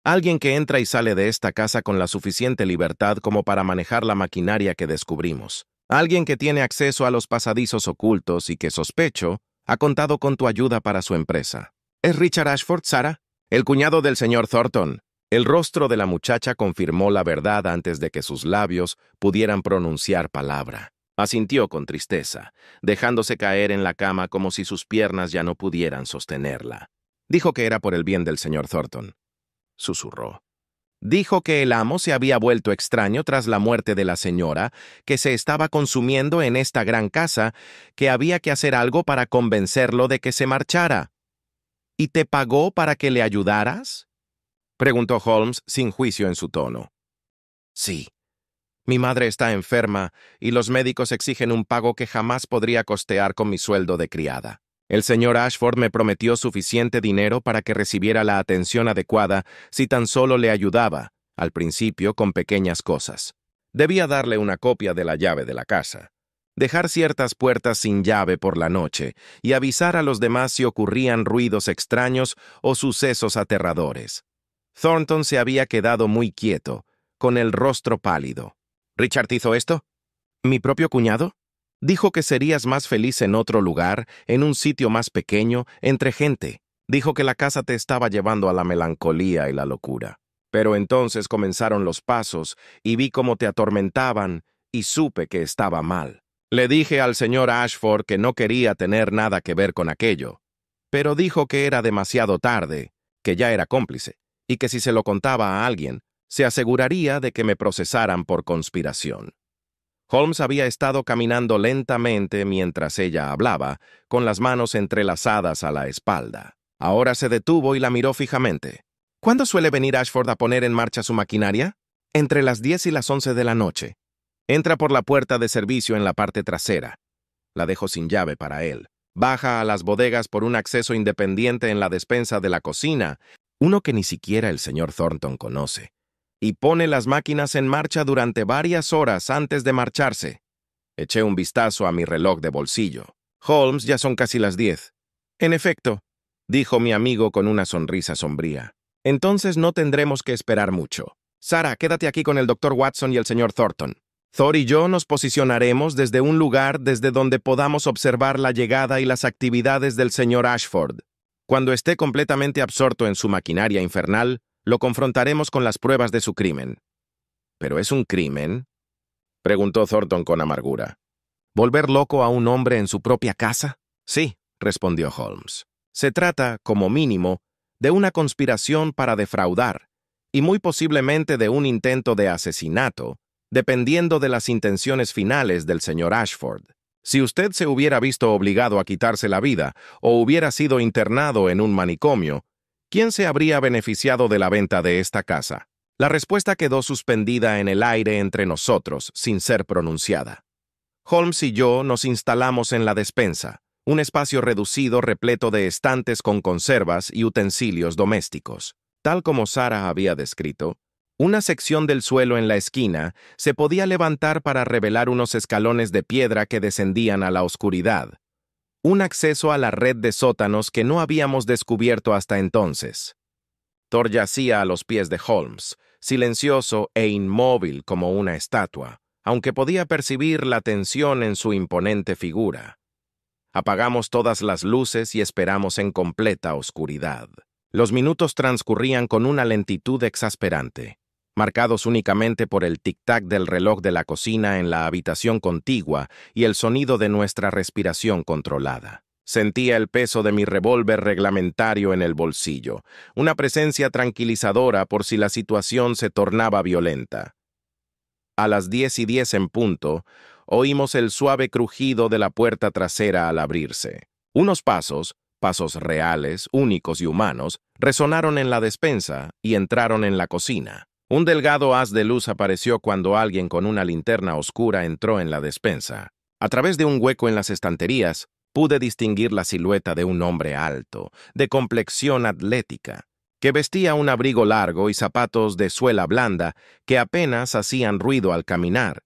Alguien que entra y sale de esta casa con la suficiente libertad como para manejar la maquinaria que descubrimos. Alguien que tiene acceso a los pasadizos ocultos y que, sospecho, ha contado con tu ayuda para su empresa. ¿Es Richard Ashford, Sarah? El cuñado del señor Thornton. El rostro de la muchacha confirmó la verdad antes de que sus labios pudieran pronunciar palabra. Asintió con tristeza, dejándose caer en la cama como si sus piernas ya no pudieran sostenerla. Dijo que era por el bien del señor Thornton. Susurró. Dijo que el amo se había vuelto extraño tras la muerte de la señora, que se estaba consumiendo en esta gran casa, que había que hacer algo para convencerlo de que se marchara. ¿Y te pagó para que le ayudaras?, preguntó Holmes sin juicio en su tono. Sí. Mi madre está enferma y los médicos exigen un pago que jamás podría costear con mi sueldo de criada. El señor Ashford me prometió suficiente dinero para que recibiera la atención adecuada si tan solo le ayudaba, al principio con pequeñas cosas. Debía darle una copia de la llave de la casa, dejar ciertas puertas sin llave por la noche y avisar a los demás si ocurrían ruidos extraños o sucesos aterradores. Thornton se había quedado muy quieto, con el rostro pálido. ¿Richard hizo esto? ¿Mi propio cuñado? Dijo que serías más feliz en otro lugar, en un sitio más pequeño, entre gente. Dijo que la casa te estaba llevando a la melancolía y la locura. Pero entonces comenzaron los pasos y vi cómo te atormentaban y supe que estaba mal. Le dije al señor Ashford que no quería tener nada que ver con aquello, pero dijo que era demasiado tarde, que ya era cómplice, y que si se lo contaba a alguien, se aseguraría de que me procesaran por conspiración. Holmes había estado caminando lentamente mientras ella hablaba, con las manos entrelazadas a la espalda. Ahora se detuvo y la miró fijamente. ¿Cuándo suele venir Ashford a poner en marcha su maquinaria? Entre las 10 y las 11 de la noche. Entra por la puerta de servicio en la parte trasera. La dejo sin llave para él. Baja a las bodegas por un acceso independiente en la despensa de la cocina, uno que ni siquiera el señor Thornton conoce, y pone las máquinas en marcha durante varias horas antes de marcharse. Eché un vistazo a mi reloj de bolsillo. Holmes, ya son casi las 10. En efecto, dijo mi amigo con una sonrisa sombría. Entonces no tendremos que esperar mucho. Sarah, quédate aquí con el Dr. Watson y el señor Thornton. Thor y yo nos posicionaremos desde un lugar desde donde podamos observar la llegada y las actividades del señor Ashford. Cuando esté completamente absorto en su maquinaria infernal, lo confrontaremos con las pruebas de su crimen. ¿Pero es un crimen?, preguntó Thornton con amargura. ¿Volver loco a un hombre en su propia casa? Sí, respondió Holmes. Se trata, como mínimo, de una conspiración para defraudar, y muy posiblemente de un intento de asesinato, dependiendo de las intenciones finales del señor Ashford. Si usted se hubiera visto obligado a quitarse la vida o hubiera sido internado en un manicomio, ¿quién se habría beneficiado de la venta de esta casa? La respuesta quedó suspendida en el aire entre nosotros, sin ser pronunciada. Holmes y yo nos instalamos en la despensa, un espacio reducido repleto de estantes con conservas y utensilios domésticos. Tal como Sarah había descrito, una sección del suelo en la esquina se podía levantar para revelar unos escalones de piedra que descendían a la oscuridad. Un acceso a la red de sótanos que no habíamos descubierto hasta entonces. Thor yacía a los pies de Holmes, silencioso e inmóvil como una estatua, aunque podía percibir la tensión en su imponente figura. Apagamos todas las luces y esperamos en completa oscuridad. Los minutos transcurrían con una lentitud exasperante, marcados únicamente por el tic-tac del reloj de la cocina en la habitación contigua y el sonido de nuestra respiración controlada. Sentía el peso de mi revólver reglamentario en el bolsillo, una presencia tranquilizadora por si la situación se tornaba violenta. A las 10:10 en punto, oímos el suave crujido de la puerta trasera al abrirse. Unos pasos reales, únicos y humanos, resonaron en la despensa y entraron en la cocina. Un delgado haz de luz apareció cuando alguien con una linterna oscura entró en la despensa. A través de un hueco en las estanterías, pude distinguir la silueta de un hombre alto, de complexión atlética, que vestía un abrigo largo y zapatos de suela blanda que apenas hacían ruido al caminar.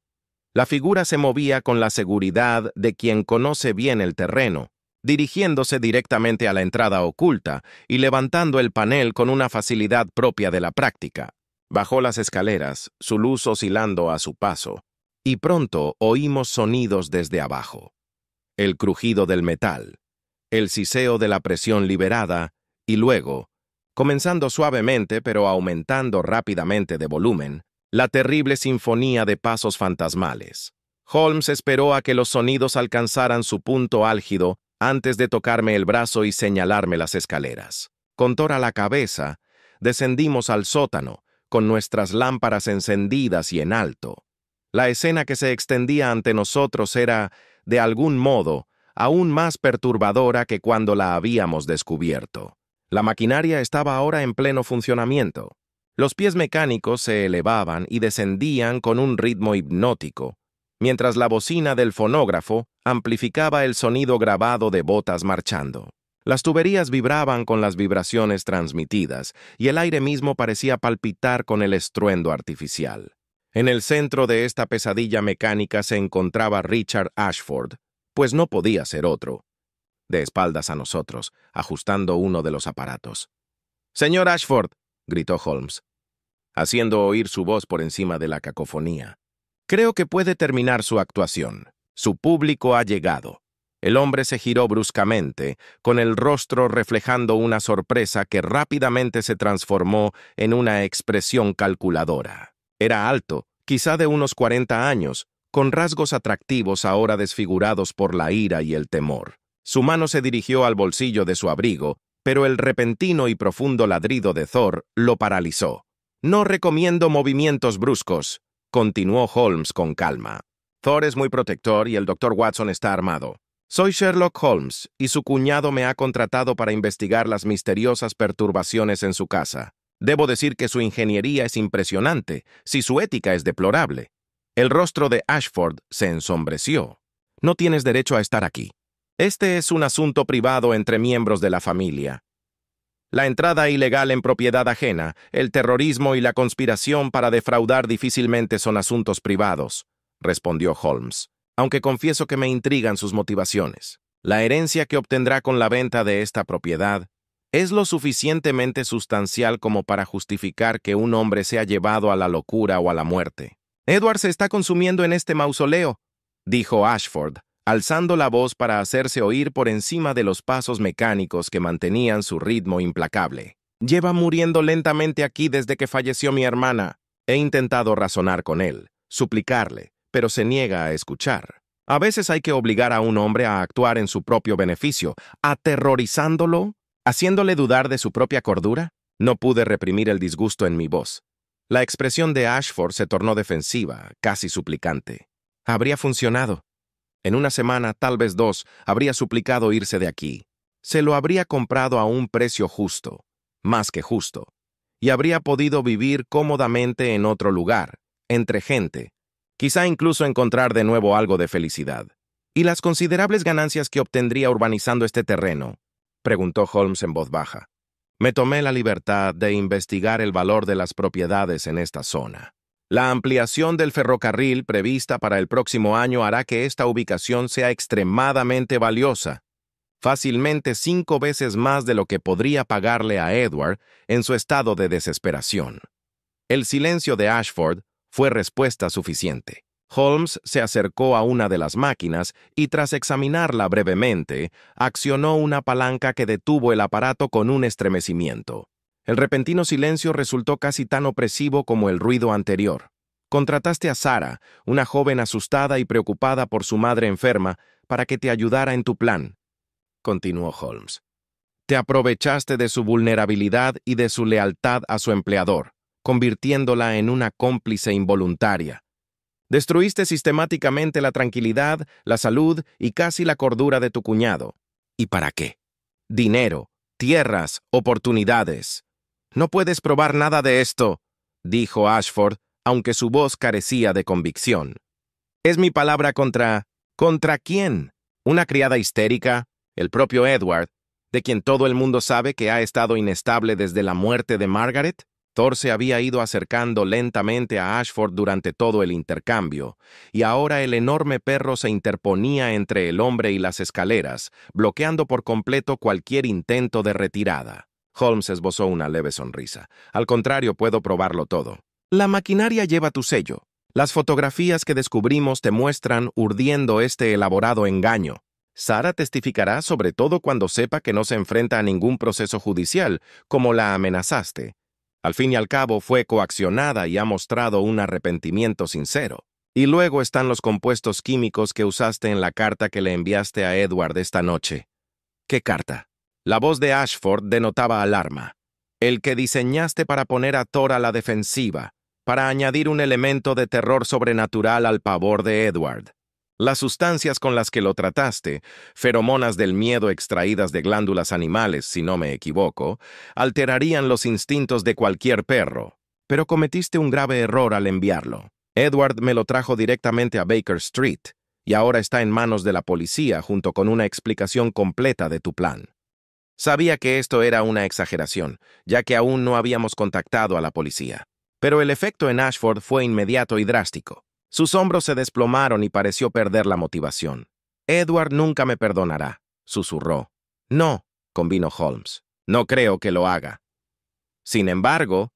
La figura se movía con la seguridad de quien conoce bien el terreno, dirigiéndose directamente a la entrada oculta y levantando el panel con una facilidad propia de la práctica. Bajó las escaleras, su luz oscilando a su paso, y pronto oímos sonidos desde abajo. El crujido del metal, el siseo de la presión liberada, y luego, comenzando suavemente pero aumentando rápidamente de volumen, la terrible sinfonía de pasos fantasmales. Holmes esperó a que los sonidos alcanzaran su punto álgido antes de tocarme el brazo y señalarme las escaleras. Con Thor a la cabeza, descendimos al sótano, con nuestras lámparas encendidas y en alto. La escena que se extendía ante nosotros era, de algún modo, aún más perturbadora que cuando la habíamos descubierto. La maquinaria estaba ahora en pleno funcionamiento. Los pies mecánicos se elevaban y descendían con un ritmo hipnótico, mientras la bocina del fonógrafo amplificaba el sonido grabado de botas marchando. Las tuberías vibraban con las vibraciones transmitidas, y el aire mismo parecía palpitar con el estruendo artificial. En el centro de esta pesadilla mecánica se encontraba Richard Ashford, pues no podía ser otro, de espaldas a nosotros, ajustando uno de los aparatos. «Señor Ashford», gritó Holmes, haciendo oír su voz por encima de la cacofonía. «Creo que puede terminar su actuación. Su público ha llegado». El hombre se giró bruscamente, con el rostro reflejando una sorpresa que rápidamente se transformó en una expresión calculadora. Era alto, quizá de unos 40 años, con rasgos atractivos ahora desfigurados por la ira y el temor. Su mano se dirigió al bolsillo de su abrigo, pero el repentino y profundo ladrido de Thor lo paralizó. «No recomiendo movimientos bruscos», continuó Holmes con calma. «Thor es muy protector y el Dr. Watson está armado. Soy Sherlock Holmes, y su cuñado me ha contratado para investigar las misteriosas perturbaciones en su casa. Debo decir que su ingeniería es impresionante, si su ética es deplorable». El rostro de Ashford se ensombreció. «No tienes derecho a estar aquí. Este es un asunto privado entre miembros de la familia. La entrada ilegal en propiedad ajena, el terrorismo y la conspiración para defraudar difícilmente son asuntos privados», respondió Holmes, «aunque confieso que me intrigan sus motivaciones. La herencia que obtendrá con la venta de esta propiedad es lo suficientemente sustancial como para justificar que un hombre sea llevado a la locura o a la muerte». «Edward se está consumiendo en este mausoleo», dijo Ashford, alzando la voz para hacerse oír por encima de los pasos mecánicos que mantenían su ritmo implacable. «Lleva muriendo lentamente aquí desde que falleció mi hermana. He intentado razonar con él, suplicarle, pero se niega a escuchar. A veces hay que obligar a un hombre a actuar en su propio beneficio, aterrorizándolo, haciéndole dudar de su propia cordura». No pude reprimir el disgusto en mi voz. La expresión de Ashford se tornó defensiva, casi suplicante. Habría funcionado. En una semana, tal vez 2, habría suplicado irse de aquí. Se lo habría comprado a un precio justo, más que justo, y habría podido vivir cómodamente en otro lugar, entre gente, quizá incluso encontrar de nuevo algo de felicidad. «¿Y las considerables ganancias que obtendría urbanizando este terreno?», preguntó Holmes en voz baja. «Me tomé la libertad de investigar el valor de las propiedades en esta zona. La ampliación del ferrocarril prevista para el próximo año hará que esta ubicación sea extremadamente valiosa, fácilmente 5 veces más de lo que podría pagarle a Edward en su estado de desesperación». El silencio de Ashford fue respuesta suficiente. Holmes se acercó a una de las máquinas y, tras examinarla brevemente, accionó una palanca que detuvo el aparato con un estremecimiento. El repentino silencio resultó casi tan opresivo como el ruido anterior. «Contrataste a Sarah, una joven asustada y preocupada por su madre enferma, para que te ayudara en tu plan», continuó Holmes. «Te aprovechaste de su vulnerabilidad y de su lealtad a su empleador, convirtiéndola en una cómplice involuntaria. Destruiste sistemáticamente la tranquilidad, la salud y casi la cordura de tu cuñado. ¿Y para qué? Dinero, tierras, oportunidades. «No puedes probar nada de esto», dijo Ashford, aunque su voz carecía de convicción. «Es mi palabra contra... ¿Contra quién? ¿Una criada histérica? ¿El propio Edward, de quien todo el mundo sabe que ha estado inestable desde la muerte de Margaret? Thor se había ido acercando lentamente a Ashford durante todo el intercambio, y ahora el enorme perro se interponía entre el hombre y las escaleras, bloqueando por completo cualquier intento de retirada. Holmes esbozó una leve sonrisa. Al contrario, puedo probarlo todo. La maquinaria lleva tu sello. Las fotografías que descubrimos te muestran urdiendo este elaborado engaño. Sara testificará sobre todo cuando sepa que no se enfrenta a ningún proceso judicial, como la amenazaste. Al fin y al cabo fue coaccionada y ha mostrado un arrepentimiento sincero. Y luego están los compuestos químicos que usaste en la carta que le enviaste a Edward esta noche. ¿Qué carta? La voz de Ashford denotaba alarma. El que diseñaste para poner a Thor a la defensiva, para añadir un elemento de terror sobrenatural al pavor de Edward. Las sustancias con las que lo trataste, feromonas del miedo extraídas de glándulas animales, si no me equivoco, alterarían los instintos de cualquier perro. Pero cometiste un grave error al enviarlo. Edward me lo trajo directamente a Baker Street, y ahora está en manos de la policía junto con una explicación completa de tu plan. Sabía que esto era una exageración, ya que aún no habíamos contactado a la policía. Pero el efecto en Ashford fue inmediato y drástico. Sus hombros se desplomaron y pareció perder la motivación. Edward nunca me perdonará, susurró. No, convino Holmes. No creo que lo haga. Sin embargo,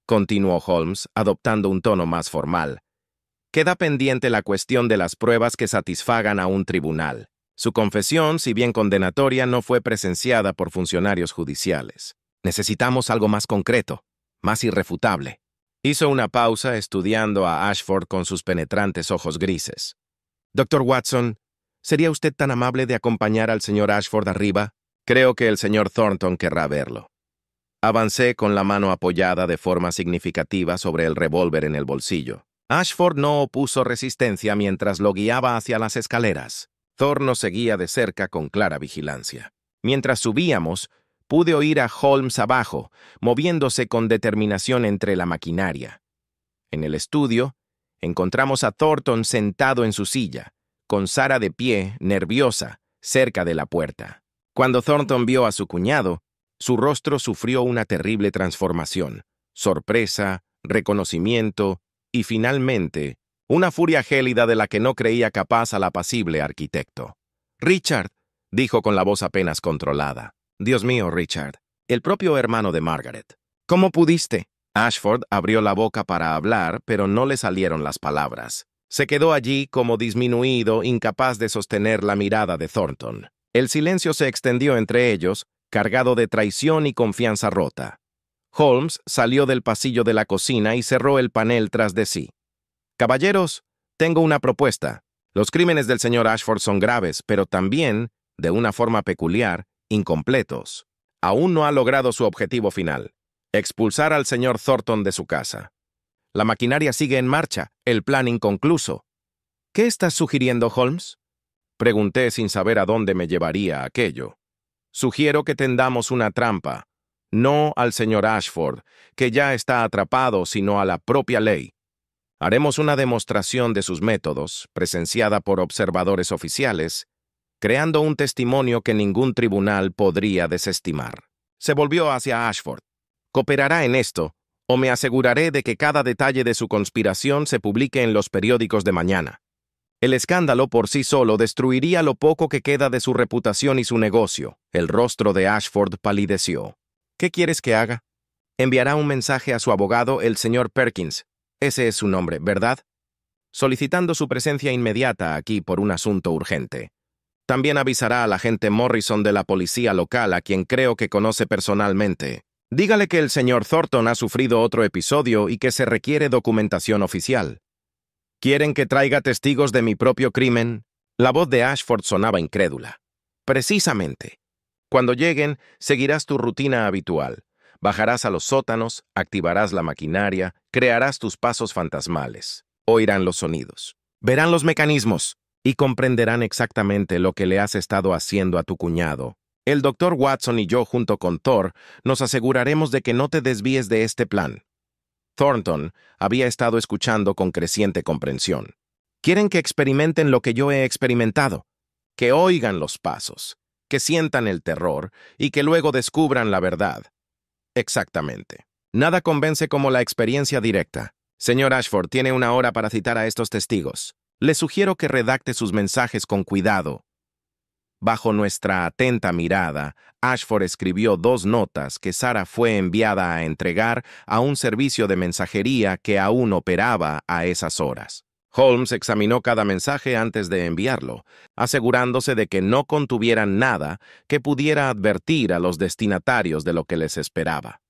continuó Holmes, adoptando un tono más formal, queda pendiente la cuestión de las pruebas que satisfagan a un tribunal. Su confesión, si bien condenatoria, no fue presenciada por funcionarios judiciales. Necesitamos algo más concreto, más irrefutable. Hizo una pausa estudiando a Ashford con sus penetrantes ojos grises. Dr. Watson, ¿sería usted tan amable de acompañar al señor Ashford arriba? Creo que el señor Thornton querrá verlo. Avancé con la mano apoyada de forma significativa sobre el revólver en el bolsillo. Ashford no opuso resistencia mientras lo guiaba hacia las escaleras. Thor nos seguía de cerca con clara vigilancia. Mientras subíamos, pude oír a Holmes abajo, moviéndose con determinación entre la maquinaria. En el estudio, encontramos a Thornton sentado en su silla, con Sara de pie, nerviosa, cerca de la puerta. Cuando Thornton vio a su cuñado, su rostro sufrió una terrible transformación. Sorpresa, reconocimiento y, finalmente, una furia gélida de la que no creía capaz al apacible arquitecto. «Richard», dijo con la voz apenas controlada. «Dios mío, Richard, el propio hermano de Margaret. ¿Cómo pudiste?» Ashford abrió la boca para hablar, pero no le salieron las palabras. Se quedó allí como disminuido, incapaz de sostener la mirada de Thornton. El silencio se extendió entre ellos, cargado de traición y confianza rota. Holmes salió del pasillo de la cocina y cerró el panel tras de sí. «Caballeros, tengo una propuesta. Los crímenes del señor Ashford son graves, pero también, de una forma peculiar, incompletos. Aún no ha logrado su objetivo final, expulsar al señor Thornton de su casa. La maquinaria sigue en marcha, el plan inconcluso. ¿Qué estás sugiriendo, Holmes?», pregunté sin saber a dónde me llevaría aquello. «Sugiero que tendamos una trampa, no al señor Ashford, que ya está atrapado, sino a la propia ley. Haremos una demostración de sus métodos, presenciada por observadores oficiales, creando un testimonio que ningún tribunal podría desestimar». Se volvió hacia Ashford. «¿Cooperará en esto, o me aseguraré de que cada detalle de su conspiración se publique en los periódicos de mañana? El escándalo por sí solo destruiría lo poco que queda de su reputación y su negocio». El rostro de Ashford palideció. «¿Qué quieres que haga?» «Enviará un mensaje a su abogado, el señor Perkins. Ese es su nombre, ¿verdad? Solicitando su presencia inmediata aquí por un asunto urgente. También avisará al agente Morrison de la policía local, a quien creo que conoce personalmente. Dígale que el señor Thornton ha sufrido otro episodio y que se requiere documentación oficial. ¿Quieren que traiga testigos de mi propio crimen?» La voz de Ashford sonaba incrédula. «Precisamente. Cuando lleguen, seguirás tu rutina habitual. Bajarás a los sótanos, activarás la maquinaria, crearás tus pasos fantasmales. Oirán los sonidos. Verán los mecanismos y comprenderán exactamente lo que le has estado haciendo a tu cuñado. El Dr. Watson y yo, junto con Thor, nos aseguraremos de que no te desvíes de este plan». Thornton había estado escuchando con creciente comprensión. «Quieren que experimenten lo que yo he experimentado, que oigan los pasos, que sientan el terror y que luego descubran la verdad». «Exactamente. Nada convence como la experiencia directa. Señor Ashford, tiene 1 hora para citar a estos testigos. Le sugiero que redacte sus mensajes con cuidado. Bajo nuestra atenta mirada, Ashford escribió 2 notas que Sarah fue enviada a entregar a un servicio de mensajería que aún operaba a esas horas. Holmes examinó cada mensaje antes de enviarlo, asegurándose de que no contuvieran nada que pudiera advertir a los destinatarios de lo que les esperaba.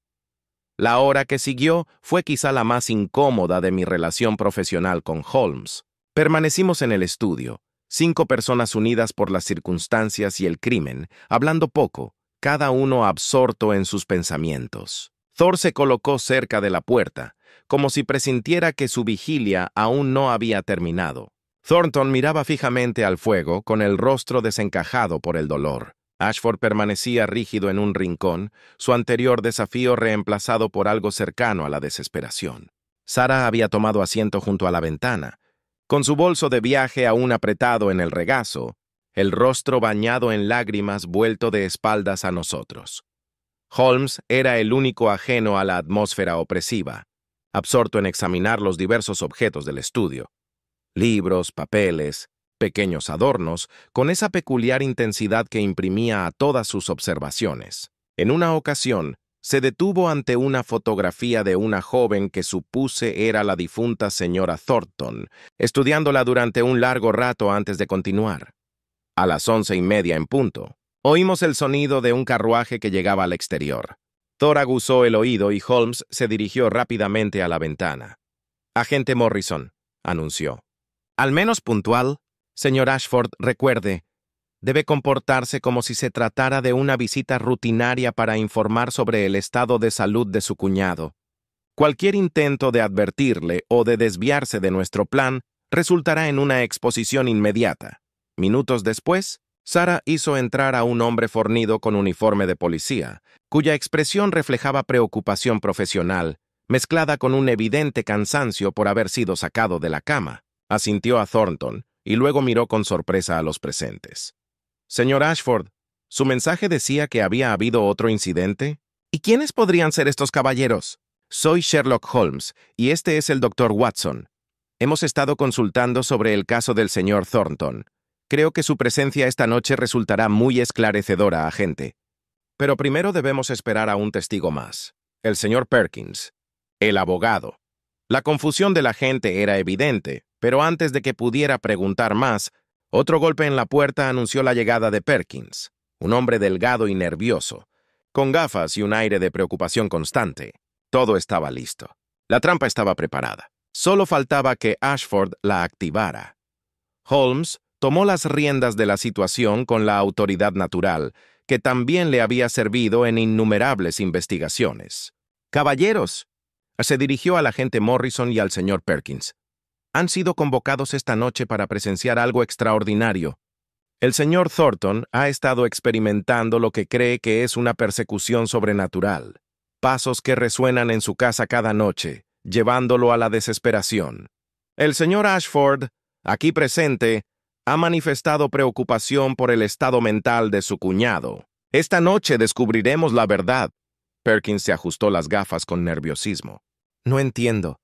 La hora que siguió fue quizá la más incómoda de mi relación profesional con Holmes. Permanecimos en el estudio, 5 personas unidas por las circunstancias y el crimen, hablando poco, cada uno absorto en sus pensamientos. Thor se colocó cerca de la puerta, como si presintiera que su vigilia aún no había terminado. Thornton miraba fijamente al fuego, con el rostro desencajado por el dolor. Ashford permanecía rígido en un rincón, su anterior desafío reemplazado por algo cercano a la desesperación. Sarah había tomado asiento junto a la ventana, con su bolso de viaje aún apretado en el regazo, el rostro bañado en lágrimas vuelto de espaldas a nosotros. Holmes era el único ajeno a la atmósfera opresiva, absorto en examinar los diversos objetos del estudio. Libros, papeles, pequeños adornos, con esa peculiar intensidad que imprimía a todas sus observaciones. En una ocasión, se detuvo ante una fotografía de una joven que supuse era la difunta señora Thornton, estudiándola durante un largo rato antes de continuar. A las 11:30 en punto, oímos el sonido de un carruaje que llegaba al exterior. Thor aguzó el oído y Holmes se dirigió rápidamente a la ventana. «Agente Morrison», anunció. «Al menos puntual, señor Ashford, recuerde, debe comportarse como si se tratara de una visita rutinaria para informar sobre el estado de salud de su cuñado. Cualquier intento de advertirle o de desviarse de nuestro plan resultará en una exposición inmediata». Minutos después, Sarah hizo entrar a un hombre fornido con uniforme de policía, cuya expresión reflejaba preocupación profesional, mezclada con un evidente cansancio por haber sido sacado de la cama. Asintió a Thornton y luego miró con sorpresa a los presentes. «Señor Ashford, ¿su mensaje decía que había habido otro incidente? ¿Y quiénes podrían ser estos caballeros? Soy Sherlock Holmes y este es el Dr. Watson. Hemos estado consultando sobre el caso del señor Thornton. Creo que su presencia esta noche resultará muy esclarecedora, agente. Pero primero debemos esperar a un testigo más, el señor Perkins, el abogado». La confusión de la gente era evidente, pero antes de que pudiera preguntar más, otro golpe en la puerta anunció la llegada de Perkins, un hombre delgado y nervioso, con gafas y un aire de preocupación constante. Todo estaba listo. La trampa estaba preparada. Solo faltaba que Ashford la activara. Holmes tomó las riendas de la situación con la autoridad natural, que también le había servido en innumerables investigaciones. «Caballeros», se dirigió al agente Morrison y al señor Perkins. «Han sido convocados esta noche para presenciar algo extraordinario. El señor Thornton ha estado experimentando lo que cree que es una persecución sobrenatural. Pasos que resuenan en su casa cada noche, llevándolo a la desesperación. El señor Ashford, aquí presente, ha manifestado preocupación por el estado mental de su cuñado. Esta noche descubriremos la verdad». Perkins se ajustó las gafas con nerviosismo. «No entiendo.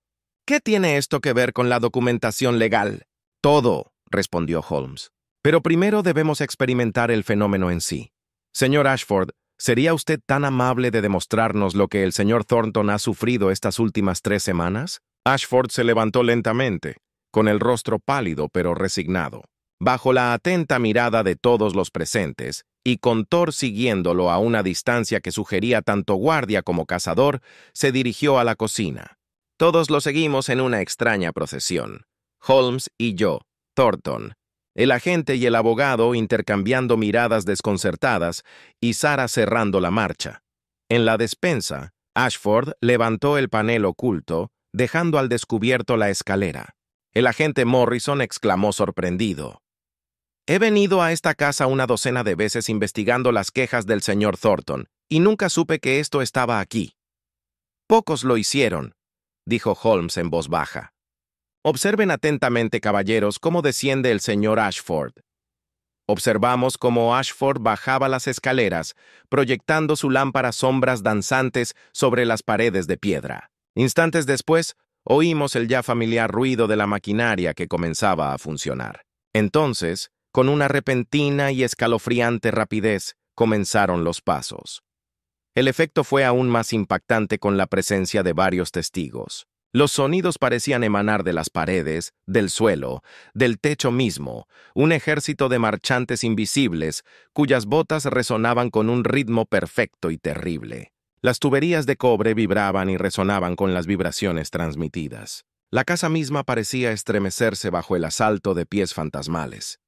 ¿Qué tiene esto que ver con la documentación legal?» «Todo», respondió Holmes. «Pero primero debemos experimentar el fenómeno en sí. Señor Ashford, ¿sería usted tan amable de demostrarnos lo que el señor Thornton ha sufrido estas últimas 3 semanas?» Ashford se levantó lentamente, con el rostro pálido pero resignado. Bajo la atenta mirada de todos los presentes, y con Thor siguiéndolo a una distancia que sugería tanto guardia como cazador, se dirigió a la cocina. Todos lo seguimos en una extraña procesión. Holmes y yo, Thornton, el agente y el abogado intercambiando miradas desconcertadas y Sarah cerrando la marcha. En la despensa, Ashford levantó el panel oculto, dejando al descubierto la escalera. El agente Morrison exclamó sorprendido: «He venido a esta casa una docena de veces investigando las quejas del señor Thornton, y nunca supe que esto estaba aquí». «Pocos lo hicieron», dijo Holmes en voz baja. «Observen atentamente, caballeros, cómo desciende el señor Ashford. Observamos cómo Ashford bajaba las escaleras, proyectando su lámpara sombras danzantes sobre las paredes de piedra. Instantes después, oímos el ya familiar ruido de la maquinaria que comenzaba a funcionar. Entonces, con una repentina y escalofriante rapidez, comenzaron los pasos. El efecto fue aún más impactante con la presencia de varios testigos. Los sonidos parecían emanar de las paredes, del suelo, del techo mismo, un ejército de marchantes invisibles cuyas botas resonaban con un ritmo perfecto y terrible. Las tuberías de cobre vibraban y resonaban con las vibraciones transmitidas. La casa misma parecía estremecerse bajo el asalto de pies fantasmales.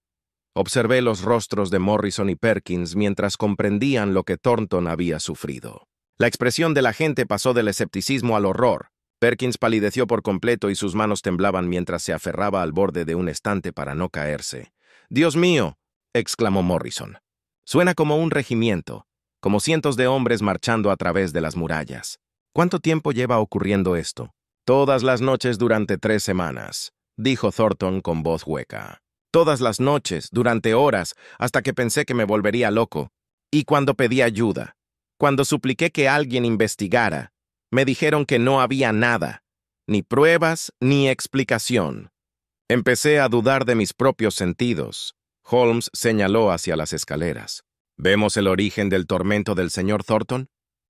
Observé los rostros de Morrison y Perkins mientras comprendían lo que Thornton había sufrido. La expresión de la gente pasó del escepticismo al horror. Perkins palideció por completo y sus manos temblaban mientras se aferraba al borde de un estante para no caerse. «¡Dios mío!», exclamó Morrison. «Suena como un regimiento, como cientos de hombres marchando a través de las murallas. ¿Cuánto tiempo lleva ocurriendo esto?» «Todas las noches durante 3 semanas», dijo Thornton con voz hueca. «Todas las noches, durante horas, hasta que pensé que me volvería loco. Y cuando pedí ayuda, cuando supliqué que alguien investigara, me dijeron que no había nada, ni pruebas ni explicación. Empecé a dudar de mis propios sentidos». Holmes señaló hacia las escaleras. «¿Vemos el origen del tormento del señor Thornton?»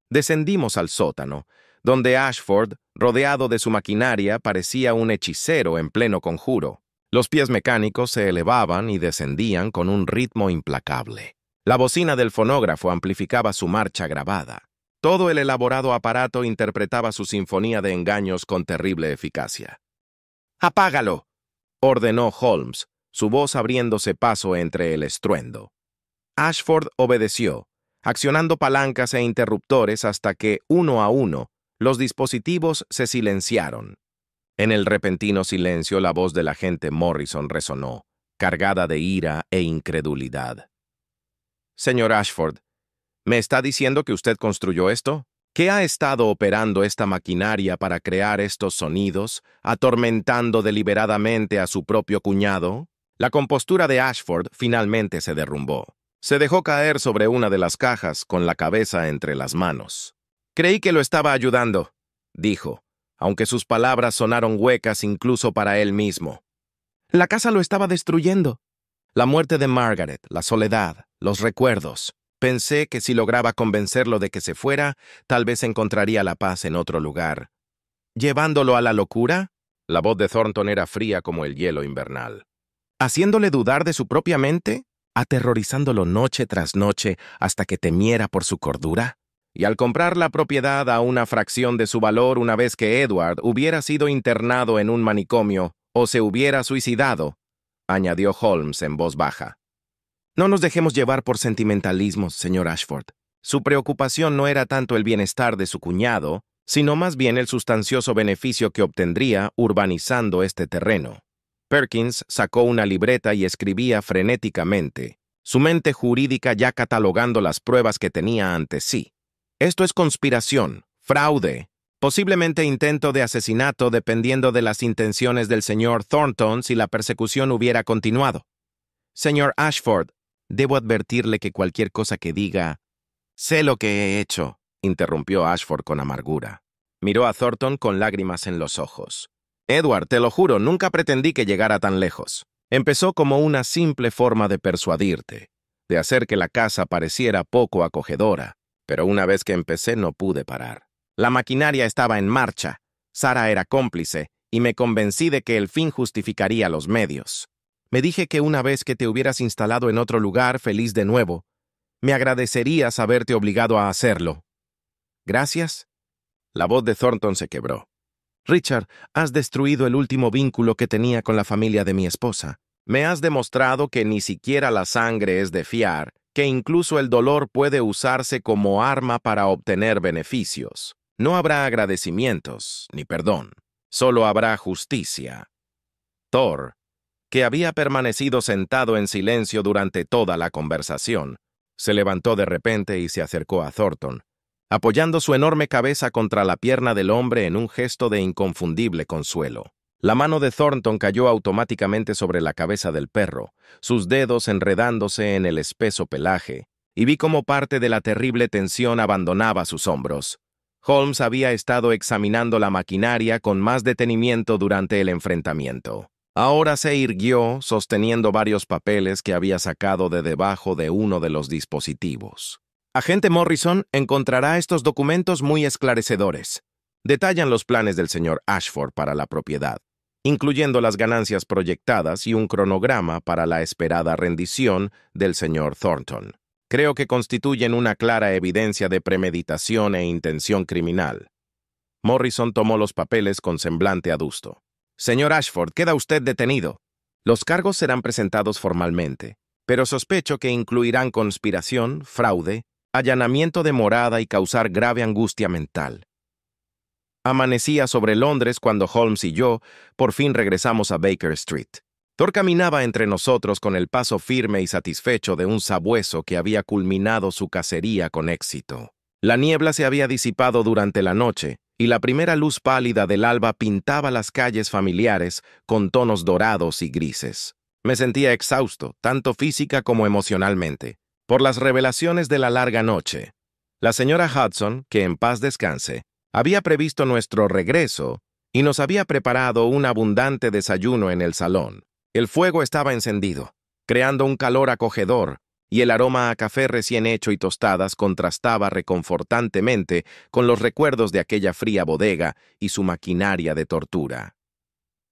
Descendimos al sótano, donde Ashford, rodeado de su maquinaria, parecía un hechicero en pleno conjuro. Los pies mecánicos se elevaban y descendían con un ritmo implacable. La bocina del fonógrafo amplificaba su marcha grabada. Todo el elaborado aparato interpretaba su sinfonía de engaños con terrible eficacia. «¡Apágalo!», ordenó Holmes, su voz abriéndose paso entre el estruendo. Ashford obedeció, accionando palancas e interruptores hasta que, uno a uno, los dispositivos se silenciaron. En el repentino silencio, la voz del agente Morrison resonó, cargada de ira e incredulidad. «Señor Ashford, ¿me está diciendo que usted construyó esto? ¿Qué ha estado operando esta maquinaria para crear estos sonidos, atormentando deliberadamente a su propio cuñado?» La compostura de Ashford finalmente se derrumbó. Se dejó caer sobre una de las cajas con la cabeza entre las manos. «Creí que lo estaba ayudando», dijo, aunque sus palabras sonaron huecas incluso para él mismo. «La casa lo estaba destruyendo. La muerte de Margaret, la soledad, los recuerdos. Pensé que si lograba convencerlo de que se fuera, tal vez encontraría la paz en otro lugar». «¿Llevándolo a la locura?», la voz de Thornton era fría como el hielo invernal. «¿Haciéndole dudar de su propia mente? ¿Aterrorizándolo noche tras noche hasta que temiera por su cordura? Y al comprar la propiedad a una fracción de su valor una vez que Edward hubiera sido internado en un manicomio o se hubiera suicidado», añadió Holmes en voz baja. «No nos dejemos llevar por sentimentalismos, señor Ashford. Su preocupación no era tanto el bienestar de su cuñado, sino más bien el sustancioso beneficio que obtendría urbanizando este terreno». Perkins sacó una libreta y escribía frenéticamente, su mente jurídica ya catalogando las pruebas que tenía ante sí. «Esto es conspiración, fraude, posiblemente intento de asesinato dependiendo de las intenciones del señor Thornton si la persecución hubiera continuado. Señor Ashford, debo advertirle que cualquier cosa que diga...». «Sé lo que he hecho», interrumpió Ashford con amargura. Miró a Thornton con lágrimas en los ojos. «Edward, te lo juro, nunca pretendí que llegara tan lejos. Empezó como una simple forma de persuadirte, de hacer que la casa pareciera poco acogedora, pero una vez que empecé no pude parar. La maquinaria estaba en marcha, Sarah era cómplice, y me convencí de que el fin justificaría los medios. Me dije que una vez que te hubieras instalado en otro lugar feliz de nuevo, me agradecerías haberte obligado a hacerlo. ¿Gracias?». La voz de Thornton se quebró. «Richard, has destruido el último vínculo que tenía con la familia de mi esposa. Me has demostrado que ni siquiera la sangre es de fiar, que incluso el dolor puede usarse como arma para obtener beneficios. No habrá agradecimientos, ni perdón. Solo habrá justicia». Thor, que había permanecido sentado en silencio durante toda la conversación, se levantó de repente y se acercó a Thornton, apoyando su enorme cabeza contra la pierna del hombre en un gesto de inconfundible consuelo. La mano de Thornton cayó automáticamente sobre la cabeza del perro, sus dedos enredándose en el espeso pelaje, y vi cómo parte de la terrible tensión abandonaba sus hombros. Holmes había estado examinando la maquinaria con más detenimiento durante el enfrentamiento. Ahora se irguió, sosteniendo varios papeles que había sacado de debajo de uno de los dispositivos. Agente Morrison encontrará estos documentos muy esclarecedores. Detallan los planes del señor Ashford para la propiedad, incluyendo las ganancias proyectadas y un cronograma para la esperada rendición del señor Thornton. Creo que constituyen una clara evidencia de premeditación e intención criminal. Morrison tomó los papeles con semblante adusto. Señor Ashford, queda usted detenido. Los cargos serán presentados formalmente, pero sospecho que incluirán conspiración, fraude, allanamiento de morada y causar grave angustia mental. Amanecía sobre Londres cuando Holmes y yo por fin regresamos a Baker Street. Thor caminaba entre nosotros con el paso firme y satisfecho de un sabueso que había culminado su cacería con éxito. La niebla se había disipado durante la noche, y la primera luz pálida del alba pintaba las calles familiares con tonos dorados y grises. Me sentía exhausto, tanto física como emocionalmente, por las revelaciones de la larga noche. La señora Hudson, que en paz descanse, había previsto nuestro regreso y nos había preparado un abundante desayuno en el salón. El fuego estaba encendido, creando un calor acogedor, y el aroma a café recién hecho y tostadas contrastaba reconfortantemente con los recuerdos de aquella fría bodega y su maquinaria de tortura.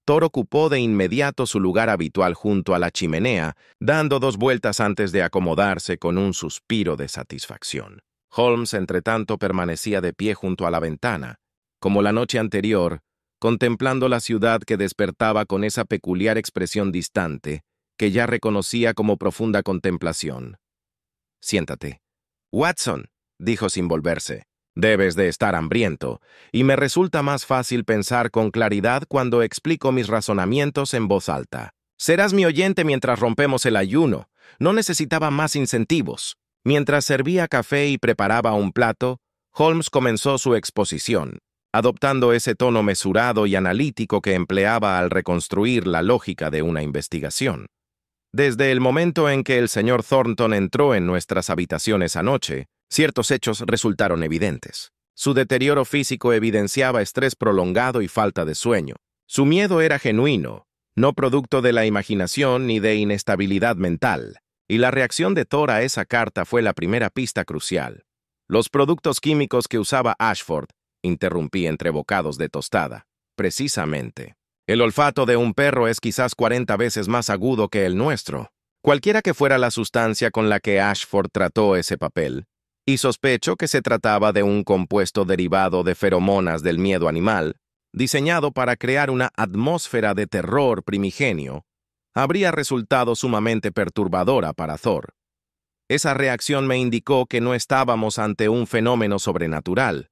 Thor ocupó de inmediato su lugar habitual junto a la chimenea, dando 2 vueltas antes de acomodarse con un suspiro de satisfacción. Holmes, entretanto, permanecía de pie junto a la ventana, como la noche anterior, contemplando la ciudad que despertaba con esa peculiar expresión distante, que ya reconocía como profunda contemplación. «Siéntate». «Watson», dijo sin volverse, «debes de estar hambriento, y me resulta más fácil pensar con claridad cuando explico mis razonamientos en voz alta. Serás mi oyente mientras rompemos el ayuno. No necesitaba más incentivos». Mientras servía café y preparaba un plato, Holmes comenzó su exposición, adoptando ese tono mesurado y analítico que empleaba al reconstruir la lógica de una investigación. Desde el momento en que el señor Thornton entró en nuestras habitaciones anoche, ciertos hechos resultaron evidentes. Su deterioro físico evidenciaba estrés prolongado y falta de sueño. Su miedo era genuino, no producto de la imaginación ni de inestabilidad mental. Y la reacción de Thor a esa carta fue la primera pista crucial. Los productos químicos que usaba Ashford, interrumpí entre bocados de tostada. Precisamente. El olfato de un perro es quizás 40 veces más agudo que el nuestro. Cualquiera que fuera la sustancia con la que Ashford trató ese papel, y sospecho que se trataba de un compuesto derivado de feromonas del miedo animal, diseñado para crear una atmósfera de terror primigenio, habría resultado sumamente perturbadora para Thor. Esa reacción me indicó que no estábamos ante un fenómeno sobrenatural,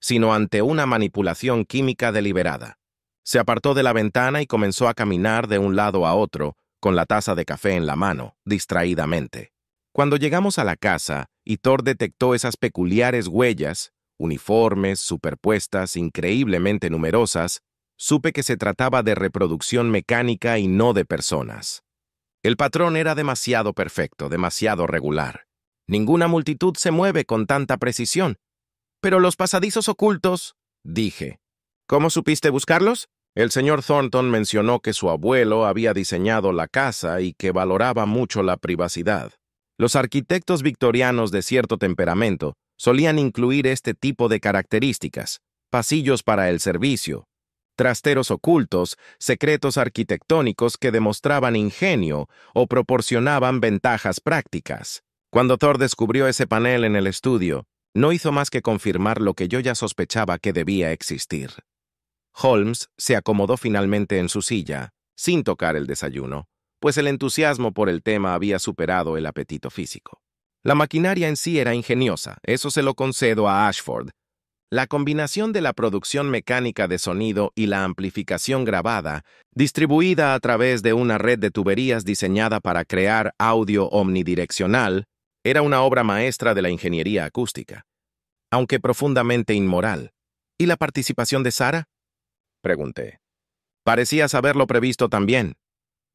sino ante una manipulación química deliberada. Se apartó de la ventana y comenzó a caminar de un lado a otro, con la taza de café en la mano, distraídamente. Cuando llegamos a la casa y Thor detectó esas peculiares huellas, uniformes, superpuestas, increíblemente numerosas, supe que se trataba de reproducción mecánica y no de personas. El patrón era demasiado perfecto, demasiado regular. Ninguna multitud se mueve con tanta precisión. Pero los pasadizos ocultos, dije. ¿Cómo supiste buscarlos? El señor Thornton mencionó que su abuelo había diseñado la casa y que valoraba mucho la privacidad. Los arquitectos victorianos de cierto temperamento solían incluir este tipo de características: pasillos para el servicio, trasteros ocultos, secretos arquitectónicos que demostraban ingenio o proporcionaban ventajas prácticas. Cuando Thor descubrió ese panel en el estudio, no hizo más que confirmar lo que yo ya sospechaba que debía existir. Holmes se acomodó finalmente en su silla, sin tocar el desayuno, pues el entusiasmo por el tema había superado el apetito físico. La maquinaria en sí era ingeniosa, eso se lo concedo a Ashford. La combinación de la producción mecánica de sonido y la amplificación grabada, distribuida a través de una red de tuberías diseñada para crear audio omnidireccional, era una obra maestra de la ingeniería acústica, aunque profundamente inmoral. ¿Y la participación de Sarah?, pregunté. Parecías haberlo previsto también.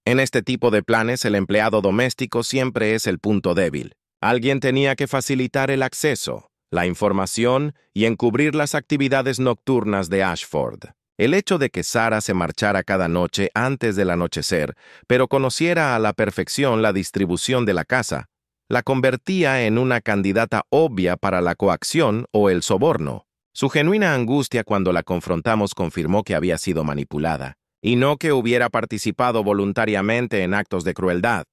En este tipo de planes, el empleado doméstico siempre es el punto débil. Alguien tenía que facilitar el acceso, la información y encubrir las actividades nocturnas de Ashford. El hecho de que Sarah se marchara cada noche antes del anochecer, pero conociera a la perfección la distribución de la casa, la convertía en una candidata obvia para la coacción o el soborno. Su genuina angustia cuando la confrontamos confirmó que había sido manipulada, y no que hubiera participado voluntariamente en actos de crueldad.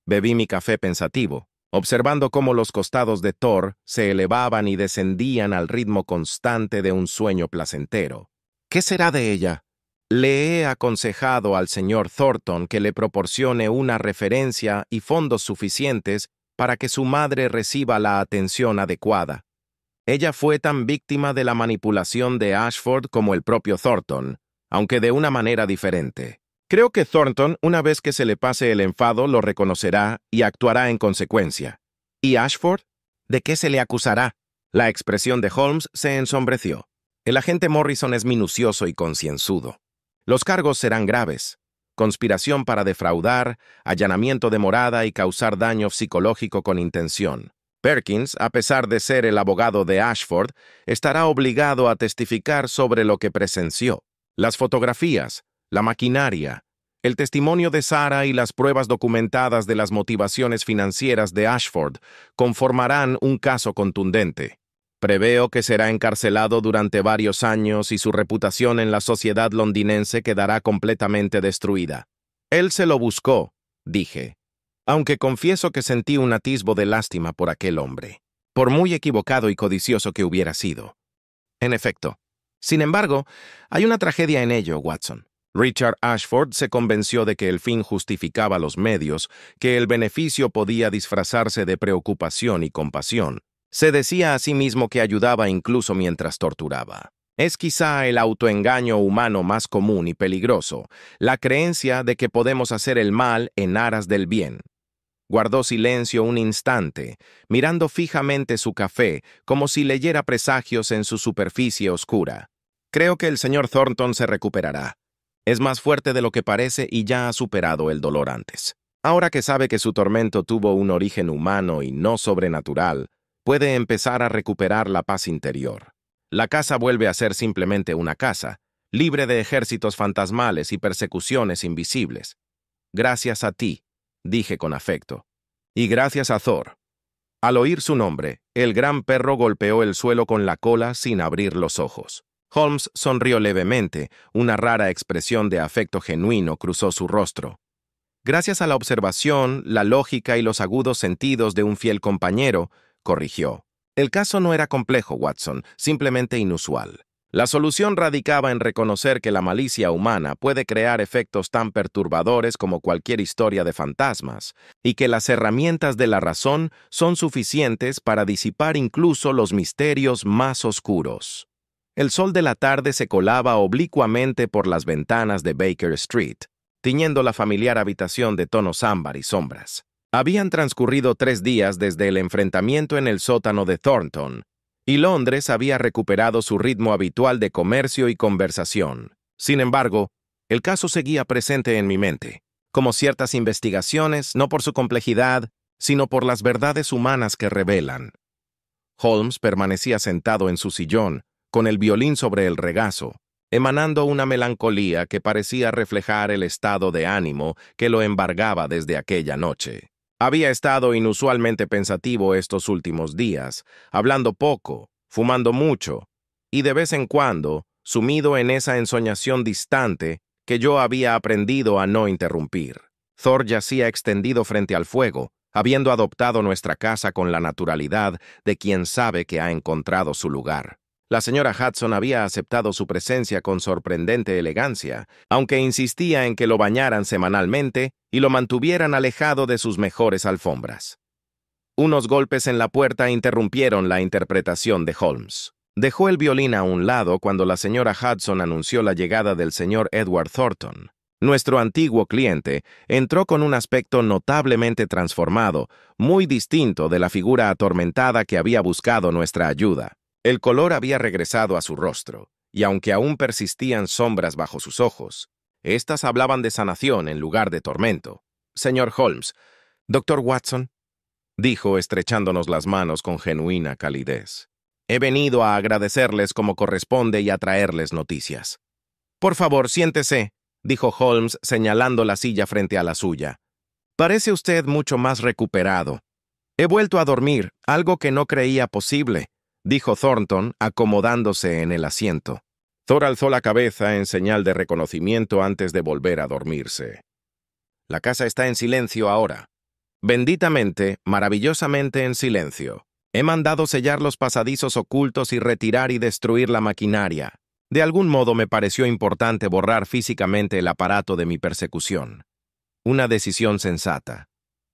Bebí mi café pensativo, observando cómo los costados de Thor se elevaban y descendían al ritmo constante de un sueño placentero. ¿Qué será de ella? Le he aconsejado al señor Thornton que le proporcione una referencia y fondos suficientes para que su madre reciba la atención adecuada. Ella fue tan víctima de la manipulación de Ashford como el propio Thornton, aunque de una manera diferente. Creo que Thornton, una vez que se le pase el enfado, lo reconocerá y actuará en consecuencia. ¿Y Ashford? ¿De qué se le acusará? La expresión de Holmes se ensombreció. El agente Morrison es minucioso y concienzudo. Los cargos serán graves: conspiración para defraudar, allanamiento de morada y causar daño psicológico con intención. Perkins, a pesar de ser el abogado de Ashford, estará obligado a testificar sobre lo que presenció. Las fotografías, la maquinaria, el testimonio de Sarah y las pruebas documentadas de las motivaciones financieras de Ashford conformarán un caso contundente. Preveo que será encarcelado durante varios años y su reputación en la sociedad londinense quedará completamente destruida. Él se lo buscó, dije, aunque confieso que sentí un atisbo de lástima por aquel hombre, por muy equivocado y codicioso que hubiera sido. En efecto. Sin embargo, hay una tragedia en ello, Watson. Richard Ashford se convenció de que el fin justificaba los medios, que el beneficio podía disfrazarse de preocupación y compasión. Se decía a sí mismo que ayudaba incluso mientras torturaba. Es quizá el autoengaño humano más común y peligroso, la creencia de que podemos hacer el mal en aras del bien. Guardó silencio un instante, mirando fijamente su café, como si leyera presagios en su superficie oscura. Creo que el señor Thornton se recuperará. Es más fuerte de lo que parece y ya ha superado el dolor antes. Ahora que sabe que su tormento tuvo un origen humano y no sobrenatural, puede empezar a recuperar la paz interior. La casa vuelve a ser simplemente una casa, libre de ejércitos fantasmales y persecuciones invisibles. Gracias a ti, dije con afecto. Y gracias a Thor. Al oír su nombre, el gran perro golpeó el suelo con la cola sin abrir los ojos. Holmes sonrió levemente, una rara expresión de afecto genuino cruzó su rostro. Gracias a la observación, la lógica y los agudos sentidos de un fiel compañero, corrigió. El caso no era complejo, Watson, simplemente inusual. La solución radicaba en reconocer que la malicia humana puede crear efectos tan perturbadores como cualquier historia de fantasmas, y que las herramientas de la razón son suficientes para disipar incluso los misterios más oscuros. El sol de la tarde se colaba oblicuamente por las ventanas de Baker Street, tiñendo la familiar habitación de tonos ámbar y sombras. Habían transcurrido 3 días desde el enfrentamiento en el sótano de Thornton, y Londres había recuperado su ritmo habitual de comercio y conversación. Sin embargo, el caso seguía presente en mi mente, como ciertas investigaciones, no por su complejidad, sino por las verdades humanas que revelan. Holmes permanecía sentado en su sillón, con el violín sobre el regazo, emanando una melancolía que parecía reflejar el estado de ánimo que lo embargaba desde aquella noche. Había estado inusualmente pensativo estos últimos días, hablando poco, fumando mucho, y de vez en cuando, sumido en esa ensoñación distante que yo había aprendido a no interrumpir. Thor yacía extendido frente al fuego, habiendo adoptado nuestra casa con la naturalidad de quien sabe que ha encontrado su lugar. La señora Hudson había aceptado su presencia con sorprendente elegancia, aunque insistía en que lo bañaran semanalmente y lo mantuvieran alejado de sus mejores alfombras. Unos golpes en la puerta interrumpieron la interpretación de Holmes. Dejó el violín a un lado cuando la señora Hudson anunció la llegada del señor Edward Thornton. Nuestro antiguo cliente entró con un aspecto notablemente transformado, muy distinto de la figura atormentada que había buscado nuestra ayuda. El color había regresado a su rostro, y aunque aún persistían sombras bajo sus ojos, éstas hablaban de sanación en lugar de tormento. «Señor Holmes, doctor Watson», dijo estrechándonos las manos con genuina calidez. «He venido a agradecerles como corresponde y a traerles noticias». «Por favor, siéntese», dijo Holmes señalando la silla frente a la suya. «Parece usted mucho más recuperado». «He vuelto a dormir, algo que no creía posible», dijo Thornton, acomodándose en el asiento. Thor alzó la cabeza en señal de reconocimiento antes de volver a dormirse. «La casa está en silencio ahora. Benditamente, maravillosamente en silencio. He mandado sellar los pasadizos ocultos y retirar y destruir la maquinaria. De algún modo me pareció importante borrar físicamente el aparato de mi persecución. Una decisión sensata»,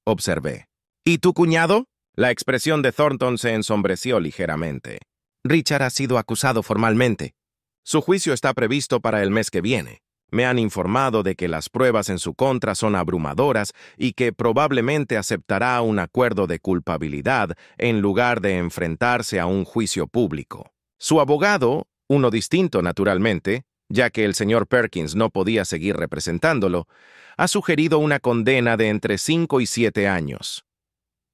observé. «¿Y tu cuñado?» La expresión de Thornton se ensombreció ligeramente. «Richard ha sido acusado formalmente. Su juicio está previsto para el mes que viene. Me han informado de que las pruebas en su contra son abrumadoras y que probablemente aceptará un acuerdo de culpabilidad en lugar de enfrentarse a un juicio público. Su abogado, uno distinto naturalmente, ya que el señor Perkins no podía seguir representándolo, ha sugerido una condena de entre 5 y 7 años.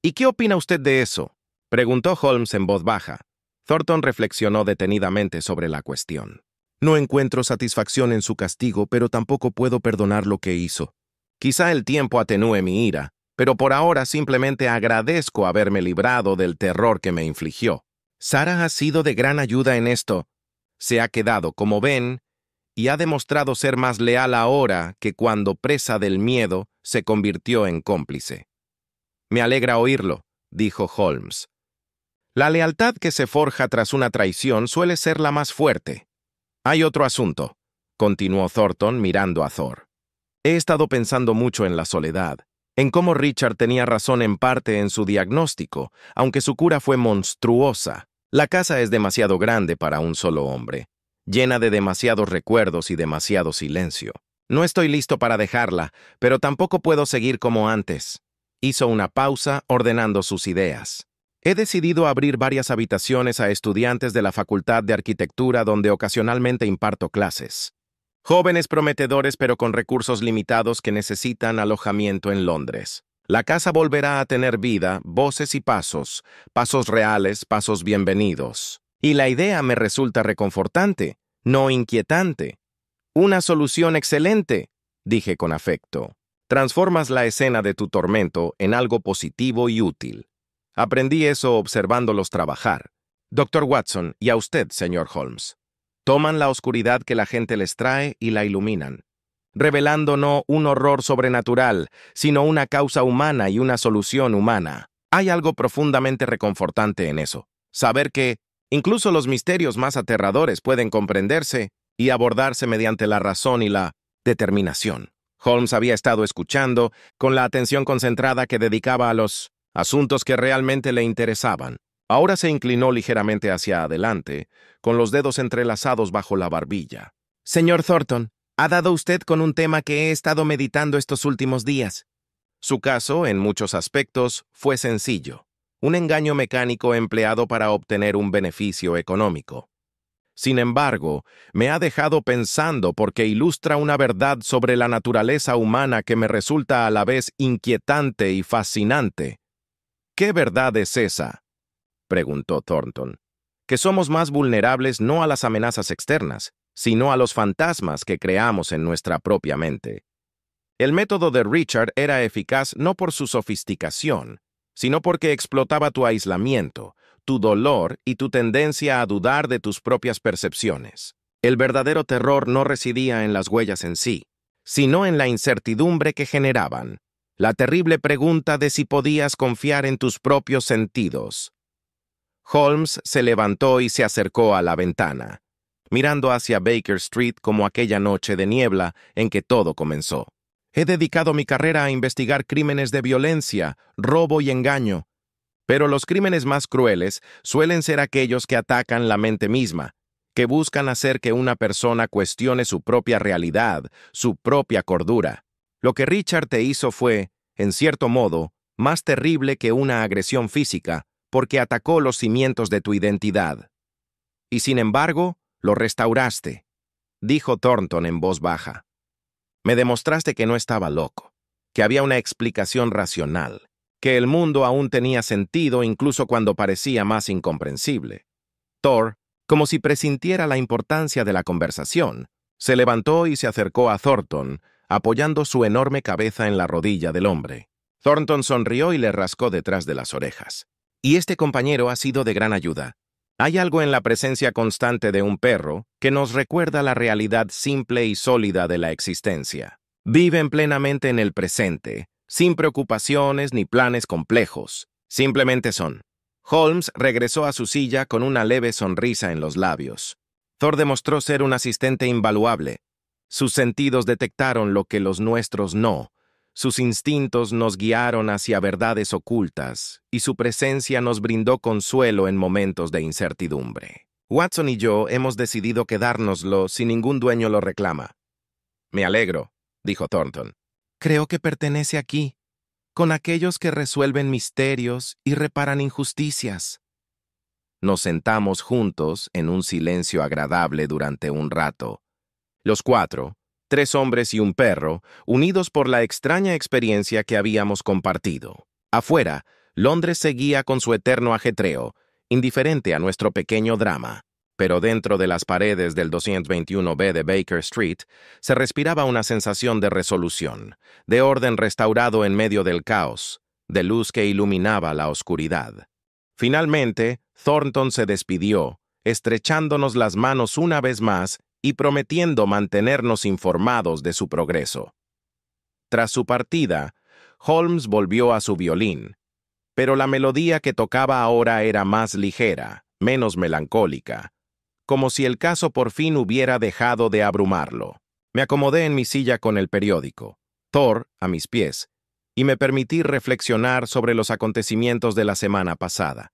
«¿Y qué opina usted de eso?», preguntó Holmes en voz baja. Thornton reflexionó detenidamente sobre la cuestión. «No encuentro satisfacción en su castigo, pero tampoco puedo perdonar lo que hizo. Quizá el tiempo atenúe mi ira, pero por ahora simplemente agradezco haberme librado del terror que me infligió. Sarah ha sido de gran ayuda en esto. Se ha quedado, como ven, y ha demostrado ser más leal ahora que cuando, presa del miedo, se convirtió en cómplice». «Me alegra oírlo», dijo Holmes. «La lealtad que se forja tras una traición suele ser la más fuerte». «Hay otro asunto», continuó Thornton mirando a Thor. «He estado pensando mucho en la soledad, en cómo Richard tenía razón en parte en su diagnóstico, aunque su cura fue monstruosa. La casa es demasiado grande para un solo hombre, llena de demasiados recuerdos y demasiado silencio. No estoy listo para dejarla, pero tampoco puedo seguir como antes». Hizo una pausa ordenando sus ideas. «He decidido abrir varias habitaciones a estudiantes de la Facultad de Arquitectura donde ocasionalmente imparto clases. Jóvenes prometedores pero con recursos limitados que necesitan alojamiento en Londres. La casa volverá a tener vida, voces y pasos reales, pasos bienvenidos. Y la idea me resulta reconfortante, no inquietante. Una solución excelente», dije con afecto. «Transformas la escena de tu tormento en algo positivo y útil. Aprendí eso observándolos trabajar. Doctor Watson, y a usted, señor Holmes. Toman la oscuridad que la gente les trae y la iluminan, revelando no un horror sobrenatural, sino una causa humana y una solución humana. Hay algo profundamente reconfortante en eso. Saber que incluso los misterios más aterradores pueden comprenderse y abordarse mediante la razón y la determinación». Holmes había estado escuchando con la atención concentrada que dedicaba a los asuntos que realmente le interesaban. Ahora se inclinó ligeramente hacia adelante, con los dedos entrelazados bajo la barbilla. «Señor Thornton, ha dado usted con un tema que he estado meditando estos últimos días». Su caso, en muchos aspectos, fue sencillo. Un engaño mecánico empleado para obtener un beneficio económico. Sin embargo, me ha dejado pensando porque ilustra una verdad sobre la naturaleza humana que me resulta a la vez inquietante y fascinante. «¿Qué verdad es esa?», preguntó Thornton. «Que somos más vulnerables no a las amenazas externas, sino a los fantasmas que creamos en nuestra propia mente». El método de Richard era eficaz no por su sofisticación, sino porque explotaba tu aislamiento, tu dolor y tu tendencia a dudar de tus propias percepciones. El verdadero terror no residía en las huellas en sí, sino en la incertidumbre que generaban, la terrible pregunta de si podías confiar en tus propios sentidos. Holmes se levantó y se acercó a la ventana, mirando hacia Baker Street como aquella noche de niebla en que todo comenzó. «He dedicado mi carrera a investigar crímenes de violencia, robo y engaño. Pero los crímenes más crueles suelen ser aquellos que atacan la mente misma, que buscan hacer que una persona cuestione su propia realidad, su propia cordura. Lo que Richard te hizo fue, en cierto modo, más terrible que una agresión física, porque atacó los cimientos de tu identidad. Y sin embargo, Lo restauraste, dijo Thornton en voz baja. Me demostraste que no estaba loco, que había una explicación racional, que el mundo aún tenía sentido incluso cuando parecía más incomprensible. Thor, como si presintiera la importancia de la conversación, se levantó y se acercó a Thornton, apoyando su enorme cabeza en la rodilla del hombre. Thornton sonrió y le rascó detrás de las orejas. Y este compañero ha sido de gran ayuda. Hay algo en la presencia constante de un perro que nos recuerda la realidad simple y sólida de la existencia. Viven plenamente en el presente, sin preocupaciones ni planes complejos. Simplemente son. Holmes regresó a su silla con una leve sonrisa en los labios. Thor demostró ser un asistente invaluable. Sus sentidos detectaron lo que los nuestros no. Sus instintos nos guiaron hacia verdades ocultas, y su presencia nos brindó consuelo en momentos de incertidumbre. Watson y yo hemos decidido quedárnoslo si ningún dueño lo reclama. Me alegro, dijo Thornton. Creo que pertenece aquí, con aquellos que resuelven misterios y reparan injusticias. Nos sentamos juntos en un silencio agradable durante un rato. Los cuatro, 3 hombres y un perro, unidos por la extraña experiencia que habíamos compartido. Afuera, Londres seguía con su eterno ajetreo, indiferente a nuestro pequeño drama. Pero dentro de las paredes del 221B de Baker Street se respiraba una sensación de resolución, de orden restaurado en medio del caos, de luz que iluminaba la oscuridad. Finalmente, Thornton se despidió, estrechándonos las manos una vez más y prometiendo mantenernos informados de su progreso. Tras su partida, Holmes volvió a su violín, pero la melodía que tocaba ahora era más ligera, menos melancólica, como si el caso por fin hubiera dejado de abrumarlo. Me acomodé en mi silla con el periódico, Thor a mis pies, y me permití reflexionar sobre los acontecimientos de la semana pasada.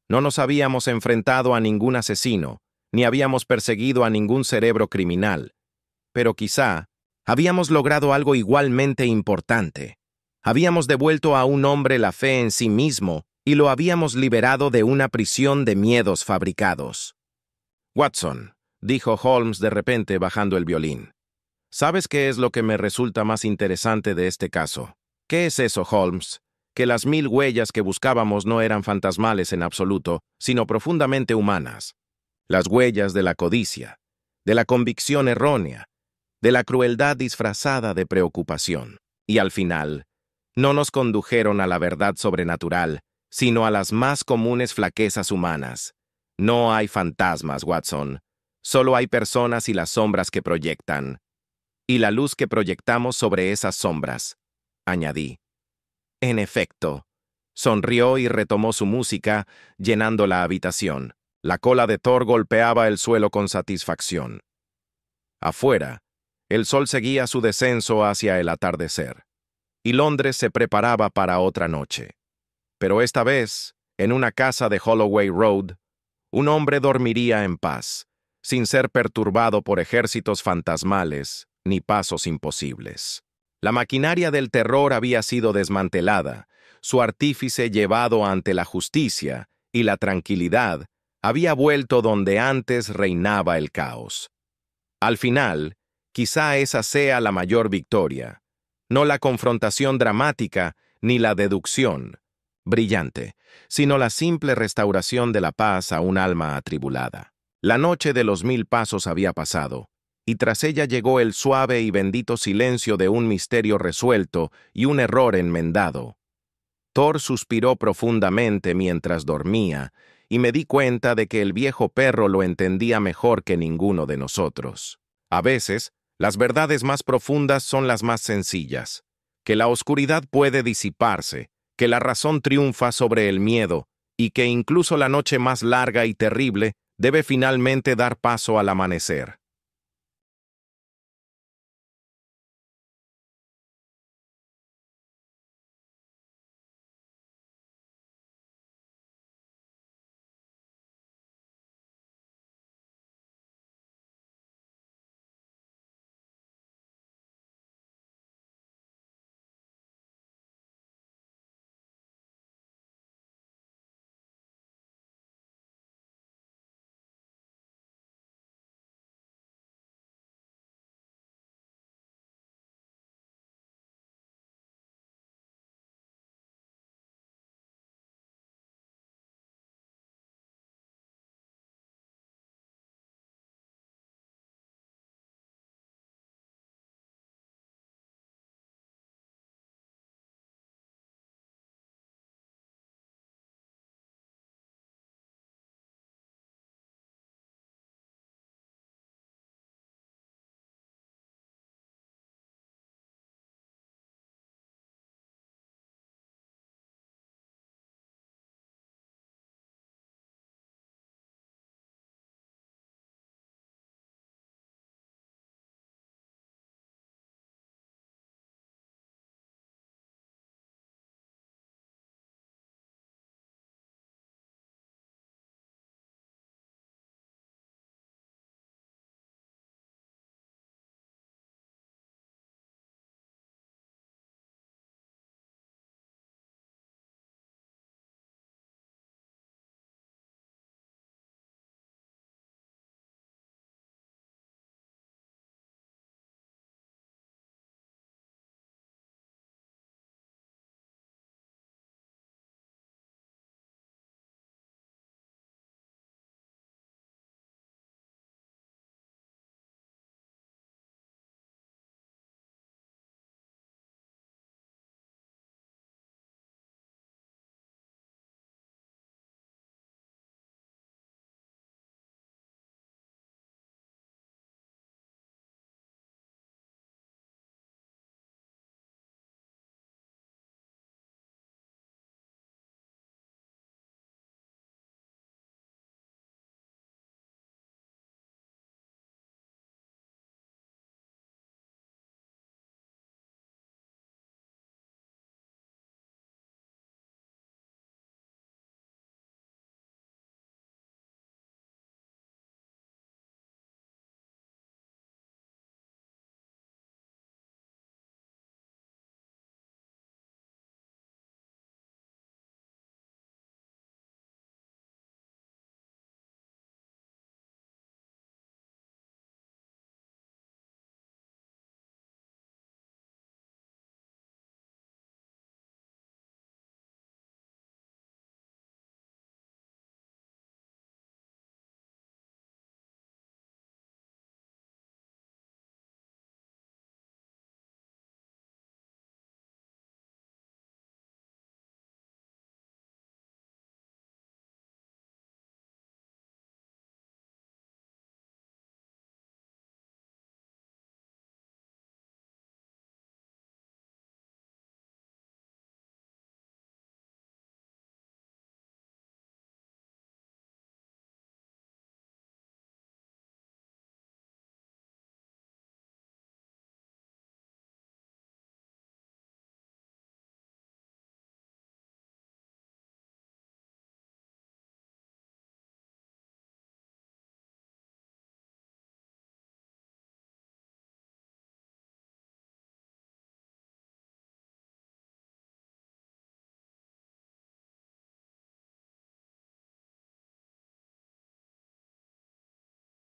No nos habíamos enfrentado a ningún asesino, ni habíamos perseguido a ningún cerebro criminal, pero quizá habíamos logrado algo igualmente importante. Habíamos devuelto a un hombre la fe en sí mismo y lo habíamos liberado de una prisión de miedos fabricados. Watson, dijo Holmes de repente bajando el violín. ¿Sabes qué es lo que me resulta más interesante de este caso? ¿Qué es eso, Holmes? Que las 1000 huellas que buscábamos no eran fantasmales en absoluto, sino profundamente humanas. Las huellas de la codicia, de la convicción errónea, de la crueldad disfrazada de preocupación. Y al final, no nos condujeron a la verdad sobrenatural, sino a las más comunes flaquezas humanas. No hay fantasmas, Watson. Solo hay personas y las sombras que proyectan. Y la luz que proyectamos sobre esas sombras, añadí. En efecto, sonrió y retomó su música, llenando la habitación. La cola de Thor golpeaba el suelo con satisfacción. Afuera, el sol seguía su descenso hacia el atardecer, y Londres se preparaba para otra noche. Pero esta vez, en una casa de Holloway Road, un hombre dormiría en paz, sin ser perturbado por ejércitos fantasmales ni pasos imposibles. La maquinaria del terror había sido desmantelada, su artífice llevado ante la justicia, y la tranquilidad había vuelto donde antes reinaba el caos. Al final, quizá esa sea la mayor victoria, no la confrontación dramática ni la deducción brillante, sino la simple restauración de la paz a un alma atribulada. La noche de los 1000 pasos había pasado, y tras ella llegó el suave y bendito silencio de un misterio resuelto y un error enmendado. Thor suspiró profundamente mientras dormía, y me di cuenta de que el viejo perro lo entendía mejor que ninguno de nosotros. A veces, las verdades más profundas son las más sencillas, que la oscuridad puede disiparse, que la razón triunfa sobre el miedo, y que incluso la noche más larga y terrible debe finalmente dar paso al amanecer.